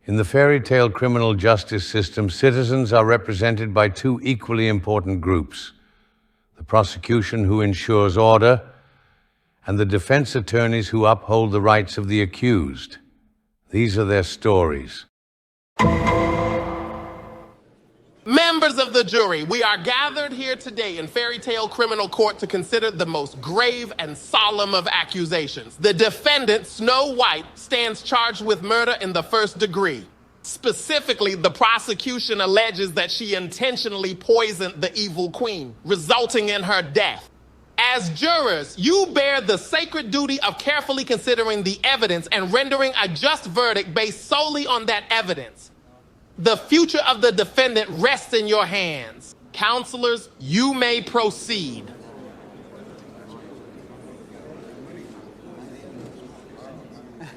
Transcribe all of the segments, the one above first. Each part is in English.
In the fairy tale criminal justice system, citizens are represented by two equally important groups: the prosecution, who ensures order, and the defense attorneys, who uphold the rights of the accused. These are their stories. Members of the jury, we are gathered here today in Fairytale Criminal Court to consider the most grave and solemn of accusations. The defendant, Snow White, stands charged with murder in the first degree. Specifically, the prosecution alleges that she intentionally poisoned the evil queen, resulting in her death. As jurors, you bear the sacred duty of carefully considering the evidence and rendering a just verdict based solely on that evidence. The future of the defendant rests in your hands. Counselors, you may proceed.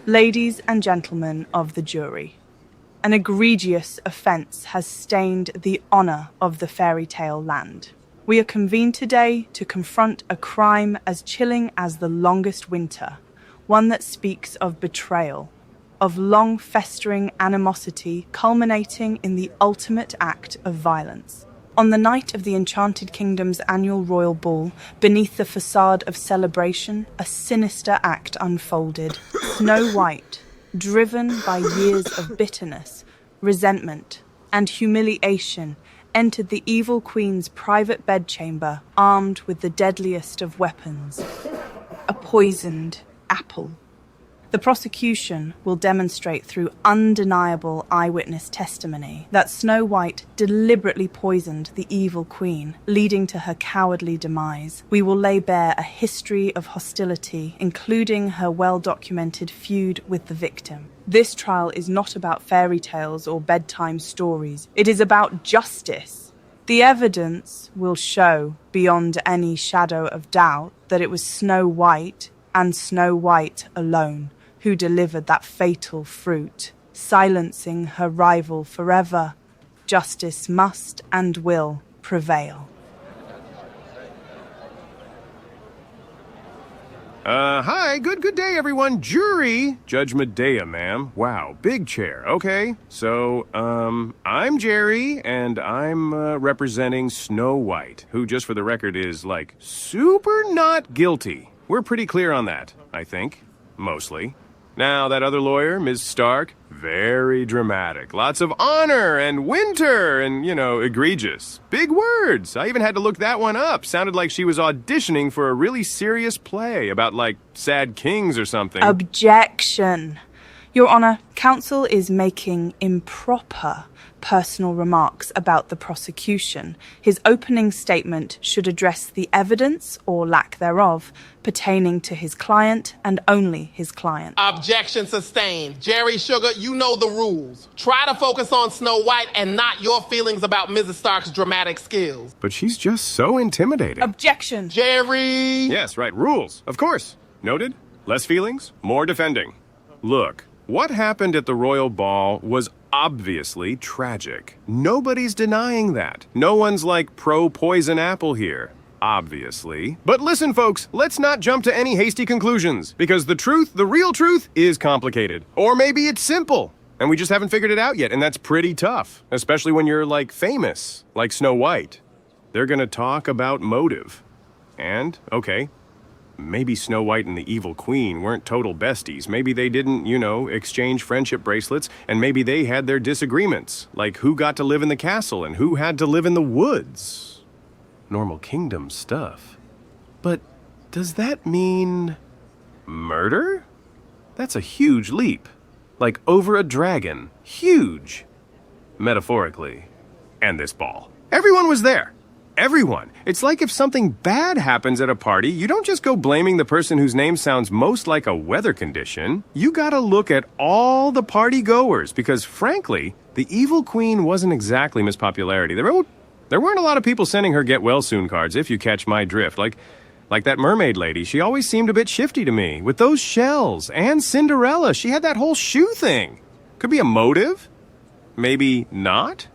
Ladies and gentlemen of the jury, an egregious offence has stained the honour of the fairy tale land. We are convened today to confront a crime as chilling as the longest winter, one that speaks of betrayal, of long-festering animosity culminating in the ultimate act of violence. On the night of the Enchanted Kingdom's annual royal ball, beneath the facade of celebration, a sinister act unfolded. Snow White, driven by years of bitterness, resentment, and humiliation, entered the evil queen's private bedchamber, armed with the deadliest of weapons, a poisoned apple. The prosecution will demonstrate through undeniable eyewitness testimony that Snow White deliberately poisoned the evil queen, leading to her cowardly demise. We will lay bare a history of hostility, including her well-documented feud with the victim. This trial is not about fairy tales or bedtime stories. It is about justice. The evidence will show, beyond any shadow of doubt, that it was Snow White and Snow White alone who delivered that fatal fruit, silencing her rival forever. Justice must and will prevail. Hi, good day, everyone. Jury, Judge Madea, ma'am. Wow, big chair. Okay, so, I'm Jerry, and I'm, representing Snow White, who, just for the record, is, like, super not guilty. We're pretty clear on that, I think. Mostly. Now, that other lawyer, Ms. Stark, very dramatic. Lots of honor and winter and, egregious. Big words. I even had to look that one up. Sounded like she was auditioning for a really serious play about, like, sad kings or something. Objection. Your Honour, counsel is making improper personal remarks about the prosecution. His opening statement should address the evidence, or lack thereof, pertaining to his client and only his client. Objection sustained. Jerry Sugar, you know the rules. Try to focus on Snow White and not your feelings about Mrs. Stark's dramatic skills. But she's just so intimidating. Objection. Jerry! Yes, right, rules. Of course. Noted. Less feelings, more defending. Look, what happened at the royal ball was obviously tragic. Nobody's denying that. No one's like pro-poison apple here. Obviously. But listen, folks, let's not jump to any hasty conclusions, because the truth, the real truth, is complicated. Or maybe it's simple, and we just haven't figured it out yet, and that's pretty tough, especially when you're, like, famous, like Snow White. They're gonna talk about motive. And, okay, maybe Snow White and the evil queen weren't total besties. Maybe they didn't, exchange friendship bracelets, and maybe they had their disagreements, like who got to live in the castle and who had to live in the woods. Normal kingdom stuff. But does that mean murder? That's a huge leap. Like over a dragon. Huge. Metaphorically. And this ball. Everyone was there. Everyone. It's like if something bad happens at a party, you don't just go blaming the person whose name sounds most like a weather condition. You gotta look at all the party goers, because frankly, the evil queen wasn't exactly Miss Popularity. There weren't a lot of people sending her get well soon cards, if you catch my drift. Like that mermaid lady, she always seemed a bit shifty to me. With those shells, and Cinderella, she had that whole shoe thing. Could be a motive? Maybe not?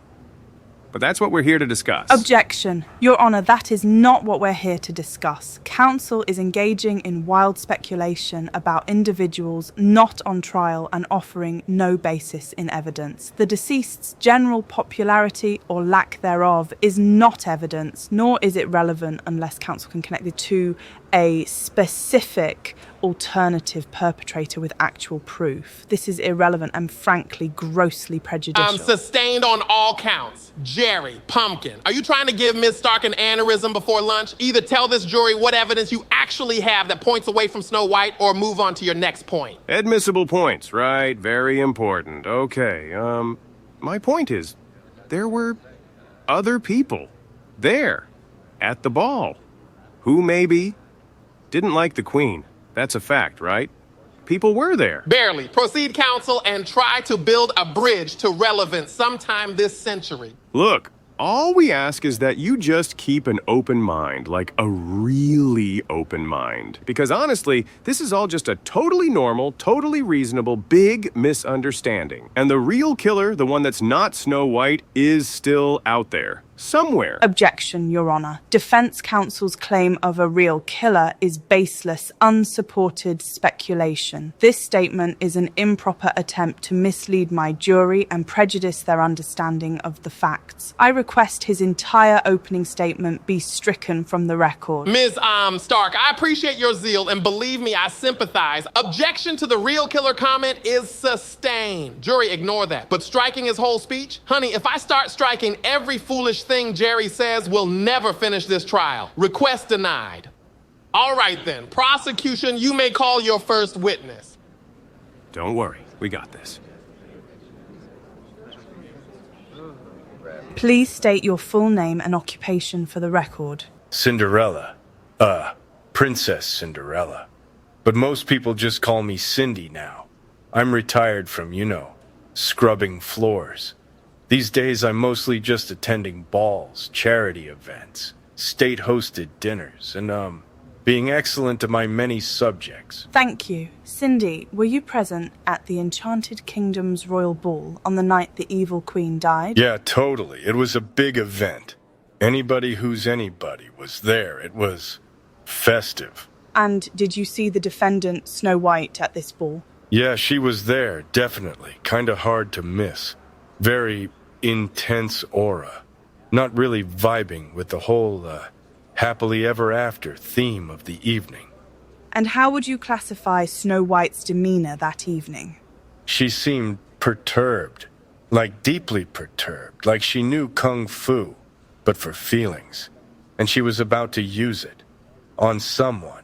but that's what we're here to discuss. Objection. Your Honor, that is not what we're here to discuss. Counsel is engaging in wild speculation about individuals not on trial and offering no basis in evidence. The deceased's general popularity or lack thereof is not evidence, nor is it relevant unless counsel can connect it to a specific alternative perpetrator with actual proof. This is irrelevant and frankly grossly prejudicial. Sustained on all counts. Jerry, Pumpkin, are you trying to give Ms. Stark an aneurysm before lunch? Either tell this jury what evidence you actually have that points away from Snow White or move on to your next point. Admissible points, right? Very important. Okay, my point is, there were other people there at the ball who maybe didn't like the Queen. That's a fact, right? People were there. Barely. Proceed, counsel, and try to build a bridge to relevance sometime this century. Look, all we ask is that you just keep an open mind, like a really open mind. Because honestly, this is all just a totally normal, totally reasonable, big misunderstanding. And the real killer, the one that's not Snow White, is still out there. Somewhere. Objection, Your Honor. Defense counsel's claim of a real killer is baseless, unsupported speculation. This statement is an improper attempt to mislead my jury and prejudice their understanding of the facts. I request his entire opening statement be stricken from the record. Ms. Stark, I appreciate your zeal, and believe me, I sympathize. Objection to the real killer comment is sustained. Jury, ignore that. But striking his whole speech? Honey, if I start striking every foolish thing Jerry says, we'll never finish this trial. Request denied. All right then, prosecution, you may call your first witness. Don't worry, we got this. Please state your full name and occupation for the record. Cinderella. Princess Cinderella. But most people just call me Cindy now. I'm retired from, scrubbing floors. These days I'm mostly just attending balls, charity events, state-hosted dinners, and, being excellent to my many subjects. Thank you. Cindy, were you present at the Enchanted Kingdom's royal ball on the night the evil queen died? Yeah, totally. It was a big event. Anybody who's anybody was there. It was festive. And did you see the defendant, Snow White, at this ball? Yeah, she was there, definitely. Kinda hard to miss. Very intense aura. Not really vibing with the whole, happily ever after theme of the evening. And how would you classify Snow White's demeanor that evening? She seemed perturbed. Like deeply perturbed. Like she knew kung fu, but for feelings. And she was about to use it. On someone.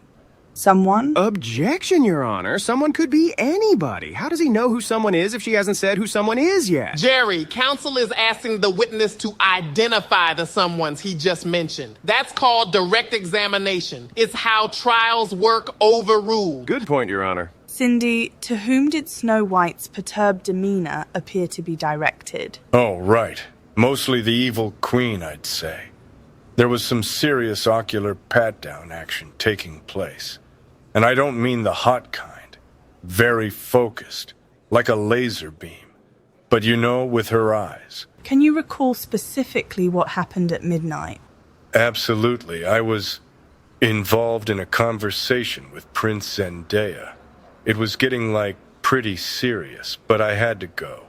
Someone? Objection, Your Honor. Someone could be anybody. How does he know who someone is if she hasn't said who someone is yet? Jerry, counsel is asking the witness to identify the someones he just mentioned. That's called direct examination. It's how trials work overruled. Good point, Your Honor. Cindy, to whom did Snow White's perturbed demeanor appear to be directed? Oh, right. Mostly the evil queen, I'd say. There was some serious ocular pat-down action taking place. And I don't mean the hot kind. Very focused, like a laser beam. But with her eyes. Can you recall specifically what happened at midnight? Absolutely. I was involved in a conversation with Prince Zendaya. It was getting, pretty serious, but I had to go.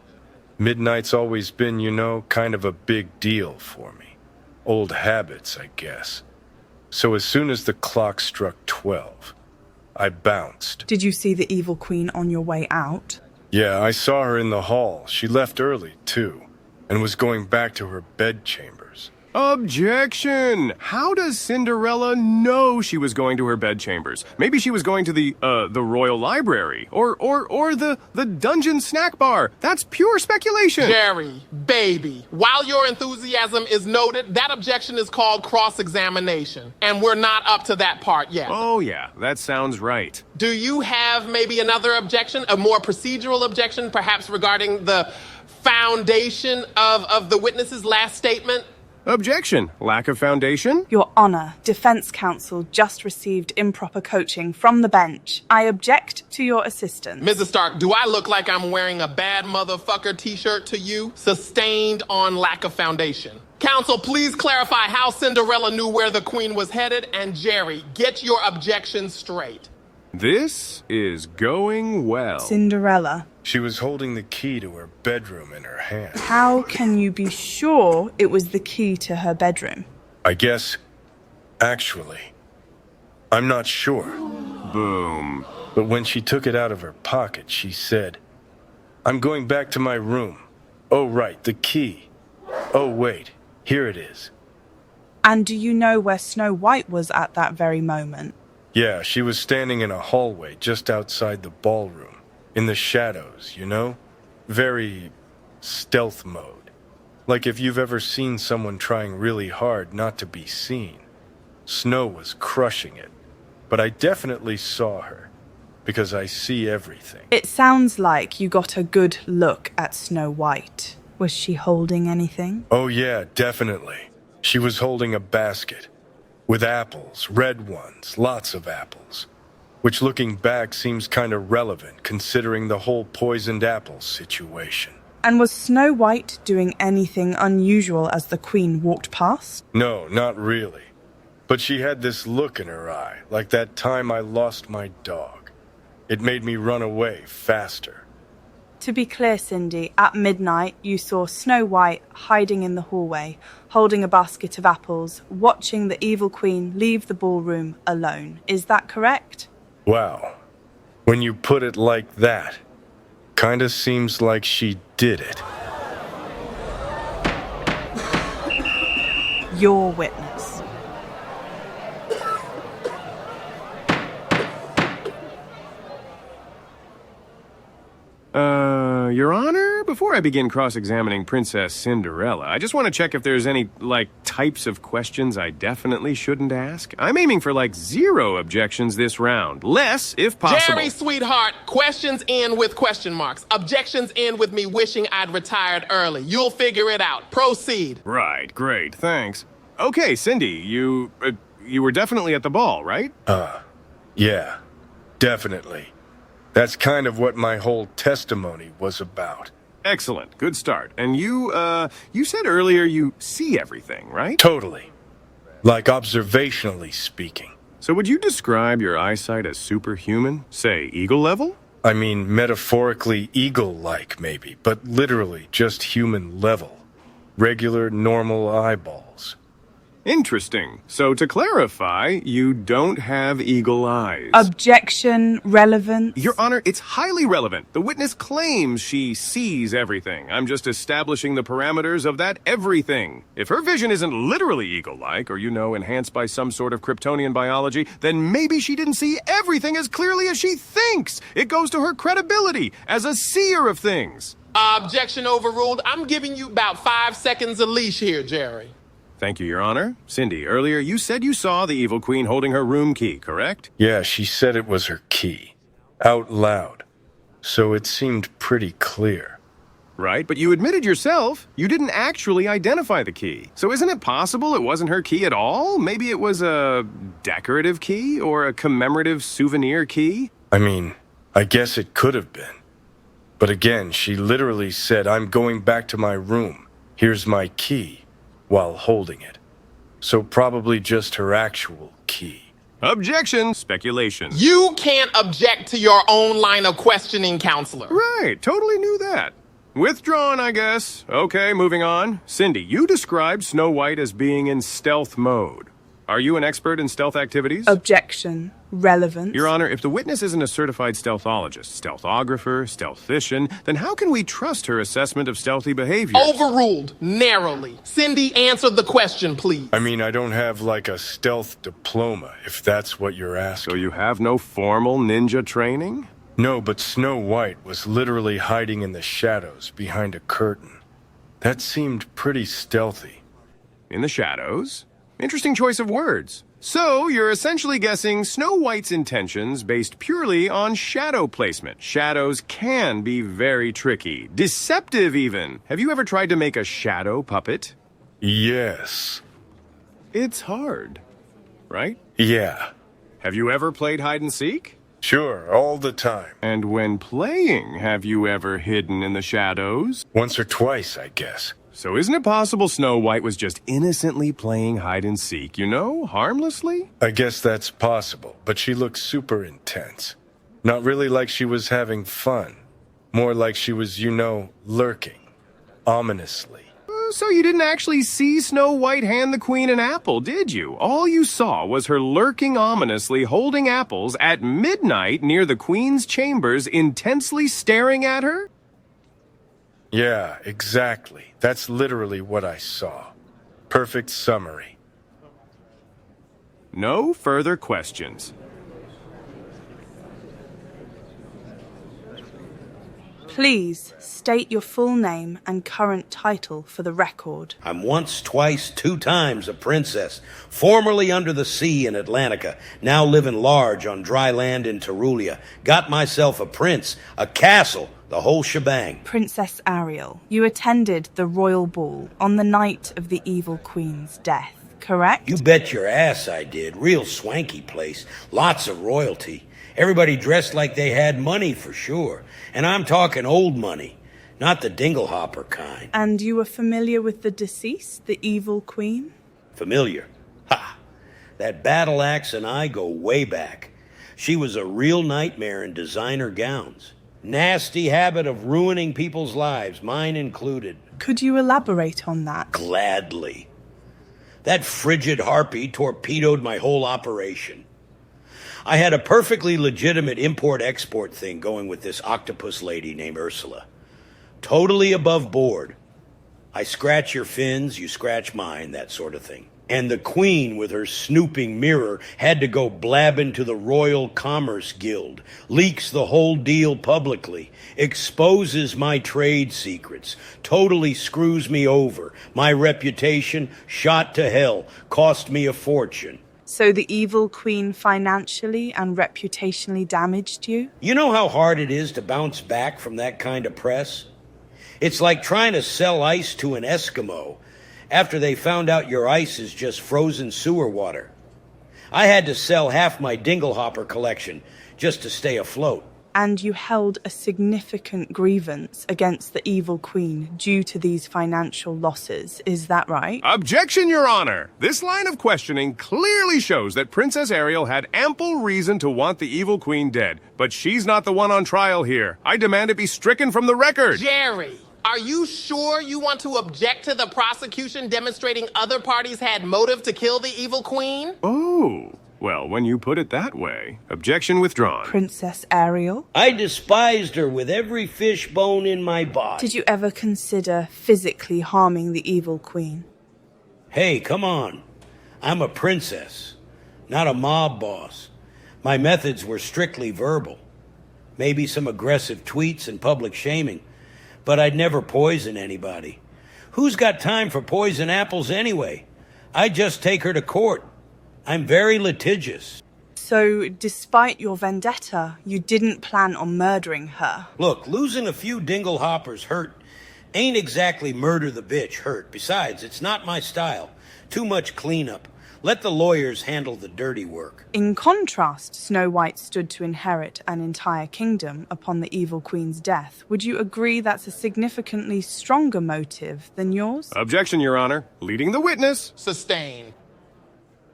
Midnight's always been, kind of a big deal for me. Old habits, I guess. So as soon as the clock struck 12, I bounced. Did you see the evil queen on your way out? Yeah, I saw her in the hall. She left early, too, and was going back to her bedchambers. Objection! How does Cinderella know she was going to her bedchambers? Maybe she was going to the Royal Library, or the Dungeon Snack Bar. That's pure speculation. Jerry, baby, while your enthusiasm is noted, that objection is called cross-examination, and we're not up to that part yet. Oh yeah, that sounds right. Do you have maybe another objection, a more procedural objection, perhaps regarding the foundation of the witness's last statement? Objection. Lack of foundation? Your Honor, defense counsel just received improper coaching from the bench. I object to your assistance. Mrs. Stark, do I look like I'm wearing a bad motherfucker t-shirt to you? Sustained on lack of foundation. Counsel, please clarify how Cinderella knew where the queen was headed, and Jerry, get your objections straight. This is going well. Cinderella, She was holding the key to her bedroom in her hand. how can you be sure it was the key to her bedroom? I guess, actually, I'm not sure. Boom. But when she took it out of her pocket, she said, "I'm going back to my room. Oh, right, the key. Oh, wait, here it is." And do you know where Snow White was at that very moment? Yeah, she was standing in a hallway just outside the ballroom, in the shadows, you know? Very stealth mode. Like if you've ever seen someone trying really hard not to be seen. Snow was crushing it, but I definitely saw her, because I see everything. It sounds like you got a good look at Snow White. Was she holding anything? Oh yeah, definitely. She was holding a basket, with apples, red ones, lots of apples. Which looking back seems kind of relevant considering the whole poisoned apple situation. And was Snow White doing anything unusual as the Queen walked past? No, not really. But she had this look in her eye, like that time I lost my dog. It made me run away faster. To be clear, Cindy, at midnight you saw Snow White hiding in the hallway, holding a basket of apples, watching the evil queen leave the ballroom alone. Is that correct? Wow. When you put it like that, kinda seems like she did it. Your witness. Your Honor, before I begin cross-examining Princess Cinderella, I just want to check if there's any, types of questions I definitely shouldn't ask. I'm aiming for, 0 objections this round. Less, if possible. Jerry, sweetheart, questions end with question marks. Objections end with me wishing I'd retired early. You'll figure it out. Proceed. Right, great, thanks. Okay, Cindy, you were definitely at the ball, right? Yeah, definitely. That's kind of what my whole testimony was about. Excellent, good start. And you said earlier you see everything, right? Totally. Like observationally speaking. So would you describe your eyesight as superhuman? Say, eagle level? I mean, metaphorically eagle-like maybe, but literally just human level. Regular, normal eyeballs. Interesting. So to clarify, you don't have eagle eyes. Objection, relevance. Your Honor, it's highly relevant. The witness claims she sees everything. I'm just establishing the parameters of that everything. If her vision isn't literally eagle-like, or enhanced by some sort of Kryptonian biology, then maybe she didn't see everything as clearly as she thinks. It goes to her credibility as a seer of things. Objection overruled. I'm giving you about 5 seconds of leash here, Jerry. Thank you, Your Honor. Cindy, earlier you said you saw the evil queen holding her room key, correct? Yeah, she said it was her key. Out loud. So it seemed pretty clear. Right, but you admitted yourself you didn't actually identify the key. So isn't it possible it wasn't her key at all? Maybe it was a decorative key or a commemorative souvenir key? I mean, I guess it could have been. But again, she literally said, "I'm going back to my room. Here's my key," while holding it. So probably just her actual key. Objection! Speculation. You can't object to your own line of questioning, counselor. Right, totally knew that. Withdrawn, I guess. Okay, moving on. Cindy, you described Snow White as being in stealth mode. Are you an expert in stealth activities? Objection, relevance. Your Honor, if the witness isn't a certified stealthologist, stealthographer, stealthician, then how can we trust her assessment of stealthy behavior? Overruled, narrowly. Cindy, answer the question, please. I mean, I don't have a stealth diploma, if that's what you're asking. So you have no formal ninja training? No, but Snow White was literally hiding in the shadows behind a curtain. That seemed pretty stealthy. In the shadows? Interesting choice of words. So, you're essentially guessing Snow White's intentions based purely on shadow placement. Shadows can be very tricky. Deceptive, even. Have you ever tried to make a shadow puppet? Yes. It's hard, right? Yeah. Have you ever played hide and seek? Sure, all the time. And when playing, have you ever hidden in the shadows? Once or twice, I guess. So isn't it possible Snow White was just innocently playing hide and seek, harmlessly? I guess that's possible, but she looked super intense. Not really like she was having fun. More like she was, lurking. Ominously. So you didn't actually see Snow White hand the queen an apple, did you? All you saw was her lurking ominously holding apples at midnight near the queen's chambers, intensely staring at her? Yeah, exactly. That's literally what I saw. Perfect summary. No further questions. Please state your full name and current title for the record. I'm once, twice, 2 times a princess, formerly under the sea in Atlantica, now living large on dry land in Terulia. Got myself a prince, a castle, the whole shebang. Princess Ariel, you attended the royal ball on the night of the evil queen's death, correct? You bet your ass I did. Real swanky place. Lots of royalty. Everybody dressed like they had money for sure. And I'm talking old money, not the dinglehopper kind. And you were familiar with the deceased, the evil queen? Familiar? Ha! That battle axe and I go way back. She was a real nightmare in designer gowns. Nasty habit of ruining people's lives, mine included. Could you elaborate on that? Gladly. That frigid harpy torpedoed my whole operation. I had a perfectly legitimate import-export thing going with this octopus lady named Ursula. Totally above board. I scratch your fins, you scratch mine, that sort of thing. And the queen, with her snooping mirror, had to go blabbing to the Royal Commerce Guild, leaks the whole deal publicly, exposes my trade secrets, totally screws me over. My reputation, shot to hell, cost me a fortune. So the evil queen financially and reputationally damaged you? You know how hard it is to bounce back from that kind of press? It's like trying to sell ice to an Eskimo after they found out your ice is just frozen sewer water. I had to sell half my dinglehopper collection just to stay afloat. And you held a significant grievance against the evil queen due to these financial losses, is that right? Objection, Your Honor! This line of questioning clearly shows that Princess Ariel had ample reason to want the evil queen dead, but she's not the one on trial here. I demand it be stricken from the record! Jerry, are you sure you want to object to the prosecution demonstrating other parties had motive to kill the evil queen? Oh, well, when you put it that way, objection withdrawn. Princess Ariel? I despised her with every fish bone in my body. Did you ever consider physically harming the evil queen? Hey, come on. I'm a princess, not a mob boss. My methods were strictly verbal. Maybe some aggressive tweets and public shaming, but I'd never poison anybody. Who's got time for poison apples anyway? I'd just take her to court. I'm very litigious. So, despite your vendetta, you didn't plan on murdering her? Look, losing a few dinglehoppers hurt ain't exactly murder the bitch hurt. Besides, it's not my style. Too much cleanup. Let the lawyers handle the dirty work. In contrast, Snow White stood to inherit an entire kingdom upon the evil queen's death. Would you agree that's a significantly stronger motive than yours? Objection, Your Honor. Leading the witness. Sustained.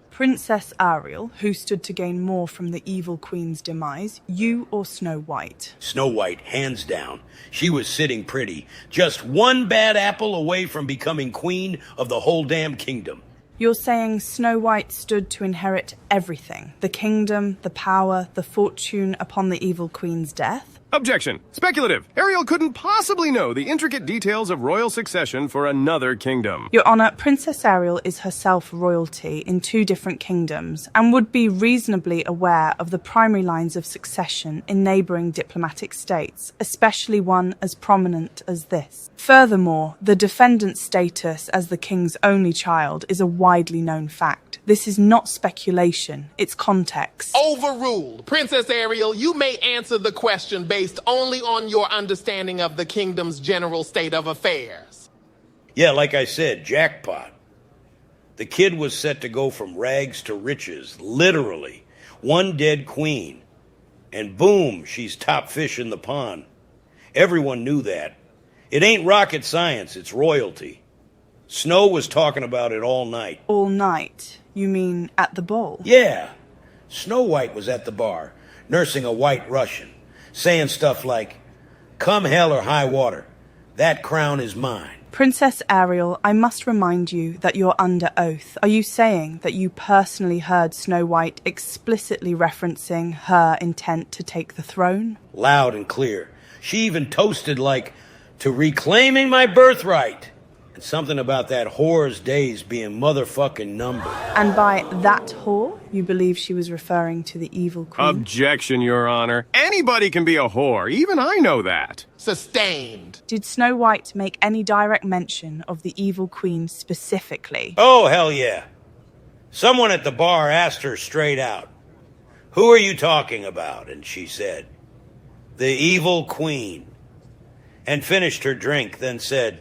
Princess Ariel, who stood to gain more from the evil queen's demise, you or Snow White? Snow White, hands down. She was sitting pretty. Just one bad apple away from becoming queen of the whole damn kingdom. You're saying Snow White stood to inherit everything? The kingdom, the power, the fortune upon the evil queen's death? Objection. Speculative. Ariel couldn't possibly know the intricate details of royal succession for another kingdom. Your Honor, Princess Ariel is herself royalty in 2 different kingdoms and would be reasonably aware of the primary lines of succession in neighbouring diplomatic states, especially one as prominent as this. Furthermore, the defendant's status as the king's only child is a widely known fact. This is not speculation, it's context. Overruled. Princess Ariel, you may answer the question based only on your understanding of the kingdom's general state of affairs. Yeah, like I said, jackpot. The kid was set to go from rags to riches, literally. One dead queen. And boom, she's top fish in the pond. Everyone knew that. It ain't rocket science, it's royalty. Snow was talking about it all night. All night? You mean at the ball? Yeah. Snow White was at the bar, nursing a white Russian, saying stuff like, "Come hell or high water, that crown is mine." Princess Ariel, I must remind you that you're under oath. Are you saying that you personally heard Snow White explicitly referencing her intent to take the throne? Loud and clear. She even toasted like, "To reclaiming my birthright." And something about that whore's days being motherfucking numbered. And by that whore, you believe she was referring to the evil queen? Objection, Your Honor. Anybody can be a whore. Even I know that. Sustained. Did Snow White make any direct mention of the evil queen specifically? Oh, hell yeah. Someone at the bar asked her straight out, "Who are you talking about?" And she said, "The evil queen." And finished her drink, then said,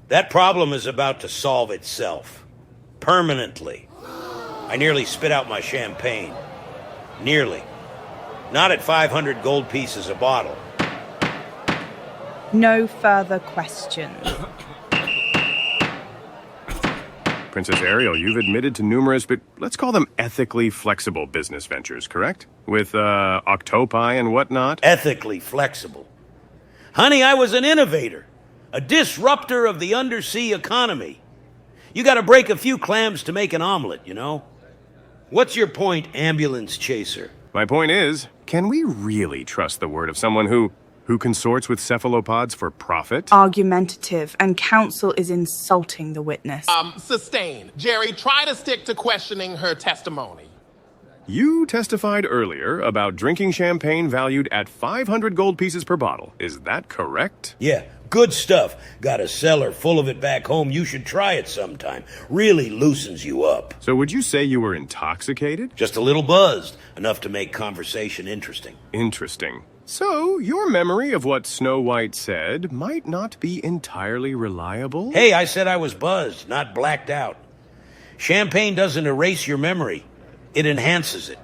"That problem is about to solve itself. Permanently." I nearly spit out my champagne. Nearly. Not at 500 gold pieces a bottle. No further questions. Princess Ariel, you've admitted to numerous, but let's call them ethically flexible business ventures, correct? With, octopi and whatnot? Ethically flexible. Honey, I was an innovator. A disruptor of the undersea economy. You gotta break a few clams to make an omelet, you know? What's your point, ambulance chaser? My point is, can we really trust the word of someone who consorts with cephalopods for profit? Argumentative, and counsel is insulting the witness. Sustained. Jerry, try to stick to questioning her testimony. You testified earlier about drinking champagne valued at 500 gold pieces per bottle. Is that correct? Yeah, good stuff. Got a cellar full of it back home. You should try it sometime. Really loosens you up. So would you say you were intoxicated? Just a little buzzed. Enough to make conversation interesting. Interesting. So, your memory of what Snow White said might not be entirely reliable? Hey, I said I was buzzed, not blacked out. Champagne doesn't erase your memory. It enhances it.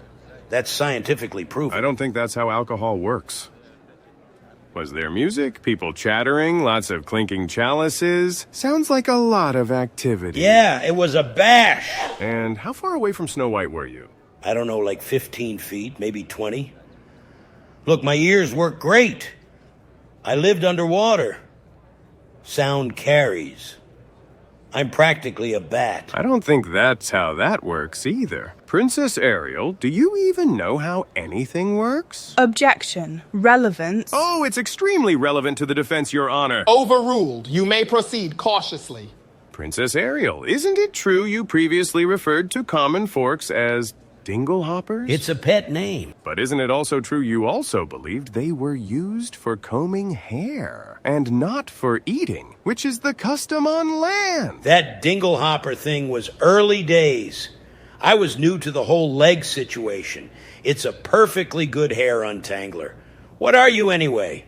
That's scientifically proven. I don't think that's how alcohol works. Was there music, people chattering, lots of clinking chalices? Sounds like a lot of activity. Yeah, it was a bash. And how far away from Snow White were you? I don't know, like 15 feet, maybe 20. Look, my ears work great. I lived underwater. Sound carries. I'm practically a bat. I don't think that's how that works either. Princess Ariel, do you even know how anything works? Objection. Relevance. Oh, it's extremely relevant to the defense, Your Honor. Overruled. You may proceed cautiously. Princess Ariel, isn't it true you previously referred to common forks as dinglehoppers? It's a pet name. But isn't it also true you also believed they were used for combing hair and not for eating, which is the custom on land? That dinglehopper thing was early days. I was new to the whole leg situation. It's a perfectly good hair untangler. What are you anyway?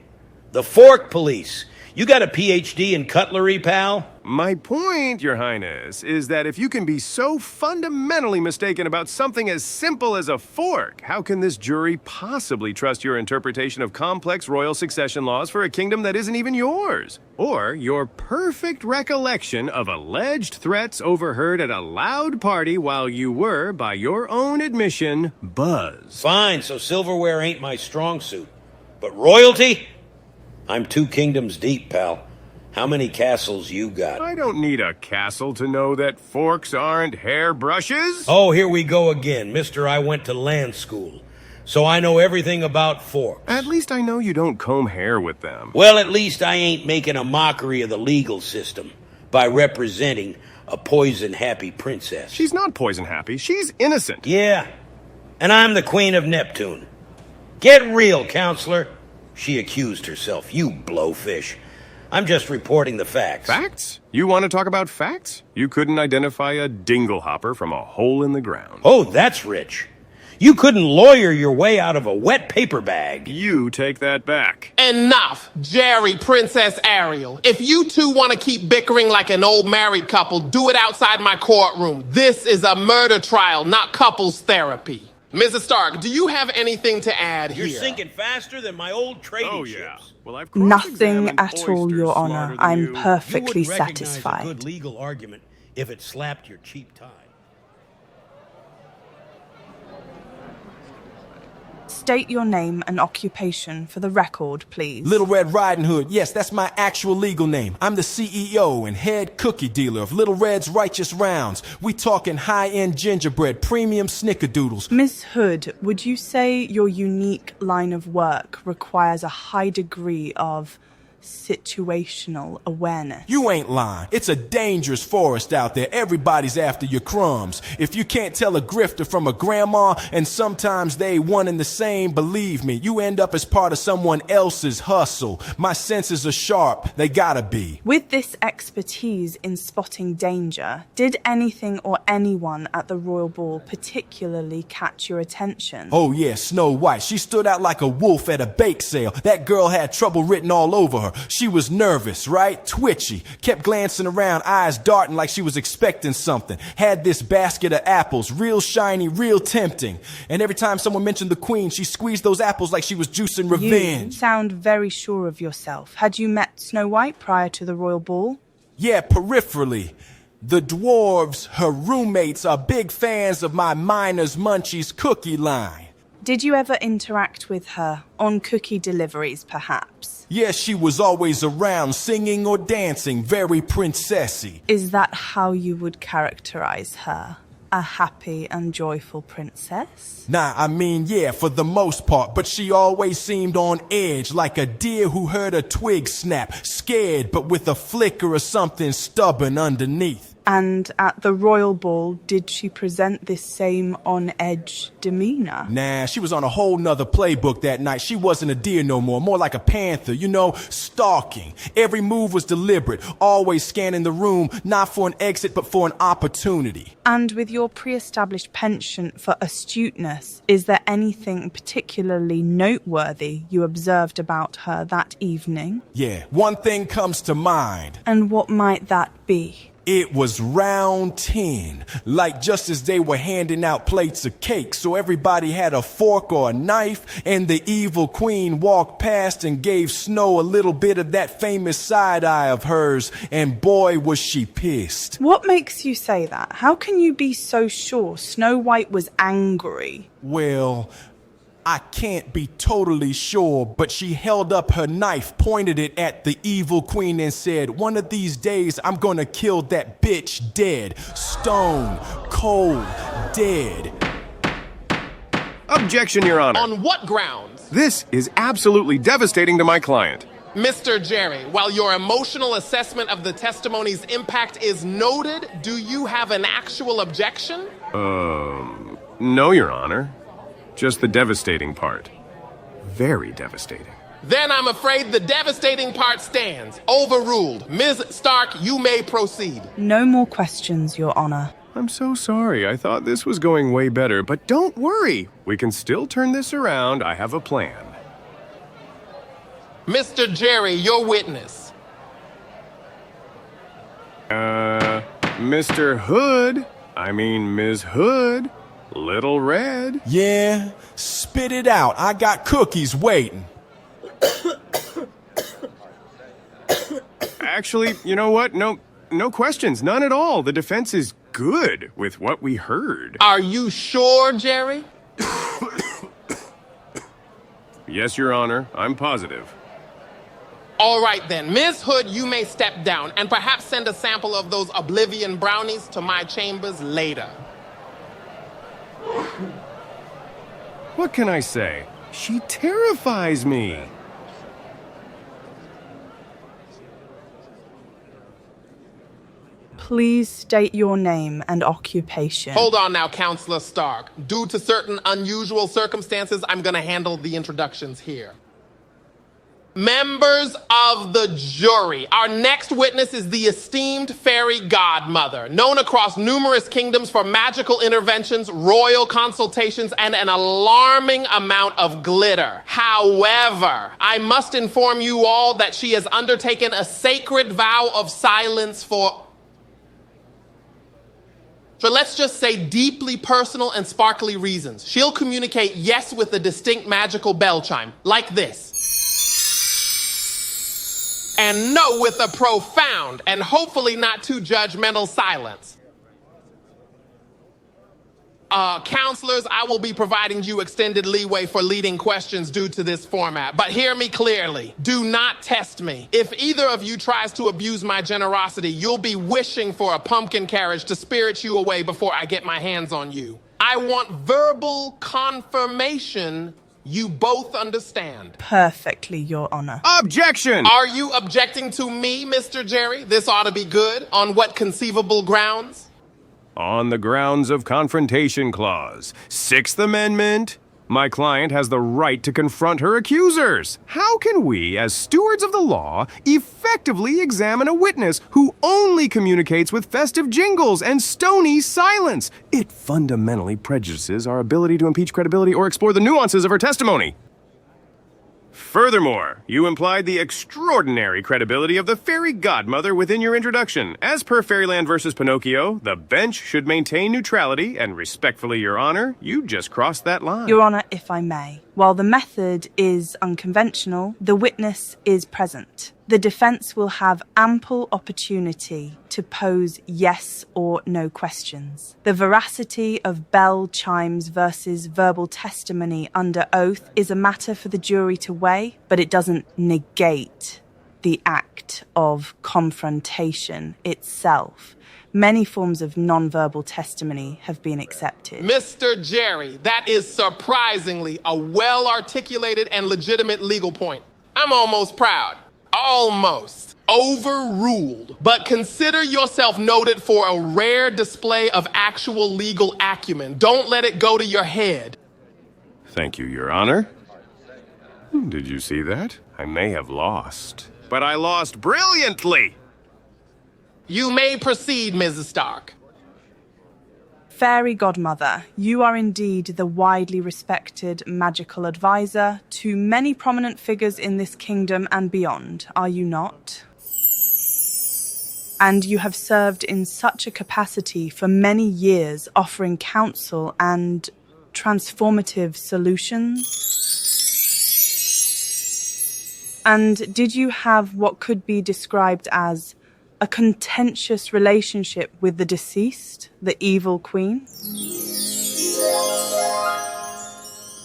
The fork police. You got a PhD in cutlery, pal? My point, Your Highness, is that if you can be so fundamentally mistaken about something as simple as a fork, how can this jury possibly trust your interpretation of complex royal succession laws for a kingdom that isn't even yours? Or your perfect recollection of alleged threats overheard at a loud party while you were, by your own admission, buzzed? Fine, so silverware ain't my strong suit. But royalty? I'm 2 kingdoms deep, pal. How many castles you got? I don't need a castle to know that forks aren't hairbrushes. Oh, here we go again. Mister, I went to land school, so I know everything about forks. At least I know you don't comb hair with them. Well, at least I ain't making a mockery of the legal system by representing a poison-happy princess. She's not poison-happy. She's innocent. Yeah, and I'm the Queen of Neptune. Get real, counselor. She accused herself. You blowfish. I'm just reporting the facts. Facts? You want to talk about facts? You couldn't identify a dinglehopper from a hole in the ground. Oh, that's rich. You couldn't lawyer your way out of a wet paper bag. You take that back. Enough, Jerry, Princess Ariel. If you two want to keep bickering like an old married couple, do it outside my courtroom. This is a murder trial, not couples therapy. Mrs. Stark, do you have anything to add You're here? sinking faster than my old trading Oh, yeah. ships. Well, I've Nothing cross-examined at all, oysters Your smarter Honor. than I'm you. You perfectly wouldn't recognize a good satisfied. legal argument if it slapped your cheap tie. State your name and occupation for the record, please. Little Red Riding Hood, yes, that's my actual legal name. I'm the CEO and head cookie dealer of Little Red's Righteous Rounds. We talking high-end gingerbread, premium snickerdoodles. Miss Hood, would you say your unique line of work requires a high degree of situational awareness? You ain't lying. It's a dangerous forest out there. Everybody's after your crumbs. If you can't tell a grifter from a grandma, and sometimes they one and the same, believe me, you end up as part of someone else's hustle. My senses are sharp. They gotta be. With this expertise in spotting danger, did anything or anyone at the Royal Ball particularly catch your attention? Oh yeah, Snow White. She stood out like a wolf at a bake sale. That girl had trouble written all over her. She was nervous, right? Twitchy. Kept glancing around, eyes darting like she was expecting something. Had this basket of apples, real shiny, real tempting. And every time someone mentioned the Queen, she squeezed those apples like she was juicing You revenge. sound very sure of yourself. Had you met Snow White prior to the Royal Ball? Yeah, peripherally. The dwarves, her roommates, are big fans of my Miners Munchies cookie line. Did you ever interact with her on cookie deliveries, perhaps? Yes, she was always around, singing or dancing, very princessy. Is that how you would characterize her? A happy and joyful princess? Nah, I mean, yeah, for the most part, but she always seemed on edge, like a deer who heard a twig snap, scared, but with a flicker of something stubborn underneath. And at the Royal Ball, did she present this same on-edge demeanor? Nah, she was on a whole nother playbook that night. She wasn't a deer no more like a panther, you know, stalking. Every move was deliberate, always scanning the room, not for an exit, but for an opportunity. And with your pre-established penchant for astuteness, is there anything particularly noteworthy you observed about her that evening? Yeah, one thing comes to mind. And what might that be? It was round 10, like just as they were handing out plates of cake, so everybody had a fork or a knife, and the evil queen walked past and gave Snow a little bit of that famous side eye of hers, and boy was she pissed. What makes you say that? How can you be so sure Snow White was angry? Well, I can't be totally sure, but she held up her knife, pointed it at the evil queen and said, "One of these days I'm gonna kill that bitch dead. Stone, cold, dead." Objection, Your Honor. On what grounds? This is absolutely devastating to my client. Mr. Jerry, while your emotional assessment of the testimony's impact is noted, do you have an actual objection? No, Your Honor. Just the devastating part. Very devastating. Then I'm afraid the devastating part stands. Overruled. Ms. Stark, you may proceed. No more questions, Your Honor. I'm so sorry. I thought this was going way better, but don't worry. We can still turn this around. I have a plan. Mr. Jerry, your witness. Mr. Hood. I mean, Ms. Hood. Little Red. Yeah, spit it out. I got cookies waiting. Actually, you know what? No questions. None at all. The defense is good with what we heard. Are you sure, Jerry? Yes, Your Honor. I'm positive. All right then, Ms. Hood, you may step down and perhaps send a sample of those Oblivion brownies to my chambers later. What can I say? She terrifies me. Please state your name and occupation. Hold on now, Counselor Stark. Due to certain unusual circumstances, I'm gonna handle the introductions here. Members of the jury, our next witness is the esteemed fairy godmother, known across numerous kingdoms for magical interventions, royal consultations, and an alarming amount of glitter. However, I must inform you all that she has undertaken a sacred vow of silence for... For let's just say deeply personal and sparkly reasons. She'll communicate yes with a distinct magical bell chime, like this. And no with a profound and hopefully not too judgmental silence. Counselors, I will be providing you extended leeway for leading questions due to this format. But hear me clearly. Do not test me. If either of you tries to abuse my generosity, you'll be wishing for a pumpkin carriage to spirit you away before I get my hands on you. I want verbal confirmation you both understand. Perfectly, Your Honor. Objection! Are you objecting to me, Mr. Jerry? This ought to be good. On what conceivable grounds? On the grounds of Confrontation Clause. Sixth Amendment. My client has the right to confront her accusers. How can we, as stewards of the law, effectively examine a witness who only communicates with festive jingles and stony silence? It fundamentally prejudices our ability to impeach credibility or explore the nuances of her testimony. Furthermore, you implied the extraordinary credibility of the fairy godmother within your introduction. As per Fairyland versus Pinocchio, the bench should maintain neutrality, and respectfully, Your Honor, you just crossed that line. Your Honor, if I may. While the method is unconventional, the witness is present. The defense will have ample opportunity to pose yes or no questions. The veracity of bell chimes versus verbal testimony under oath is a matter for the jury to weigh, but it doesn't negate the act of confrontation itself. Many forms of non-verbal testimony have been accepted. Mr. Jerry, that is surprisingly a well-articulated and legitimate legal point. I'm almost proud. Almost. Overruled. But consider yourself noted for a rare display of actual legal acumen. Don't let it go to your head. Thank you, Your Honor. Did you see that? I may have lost, but I lost brilliantly. You may proceed, Mrs. Stark. Fairy Godmother, you are indeed the widely respected magical advisor to many prominent figures in this kingdom and beyond, are you not? And you have served in such a capacity for many years, offering counsel and transformative solutions. And did you have what could be described as a contentious relationship with the deceased, the evil queen?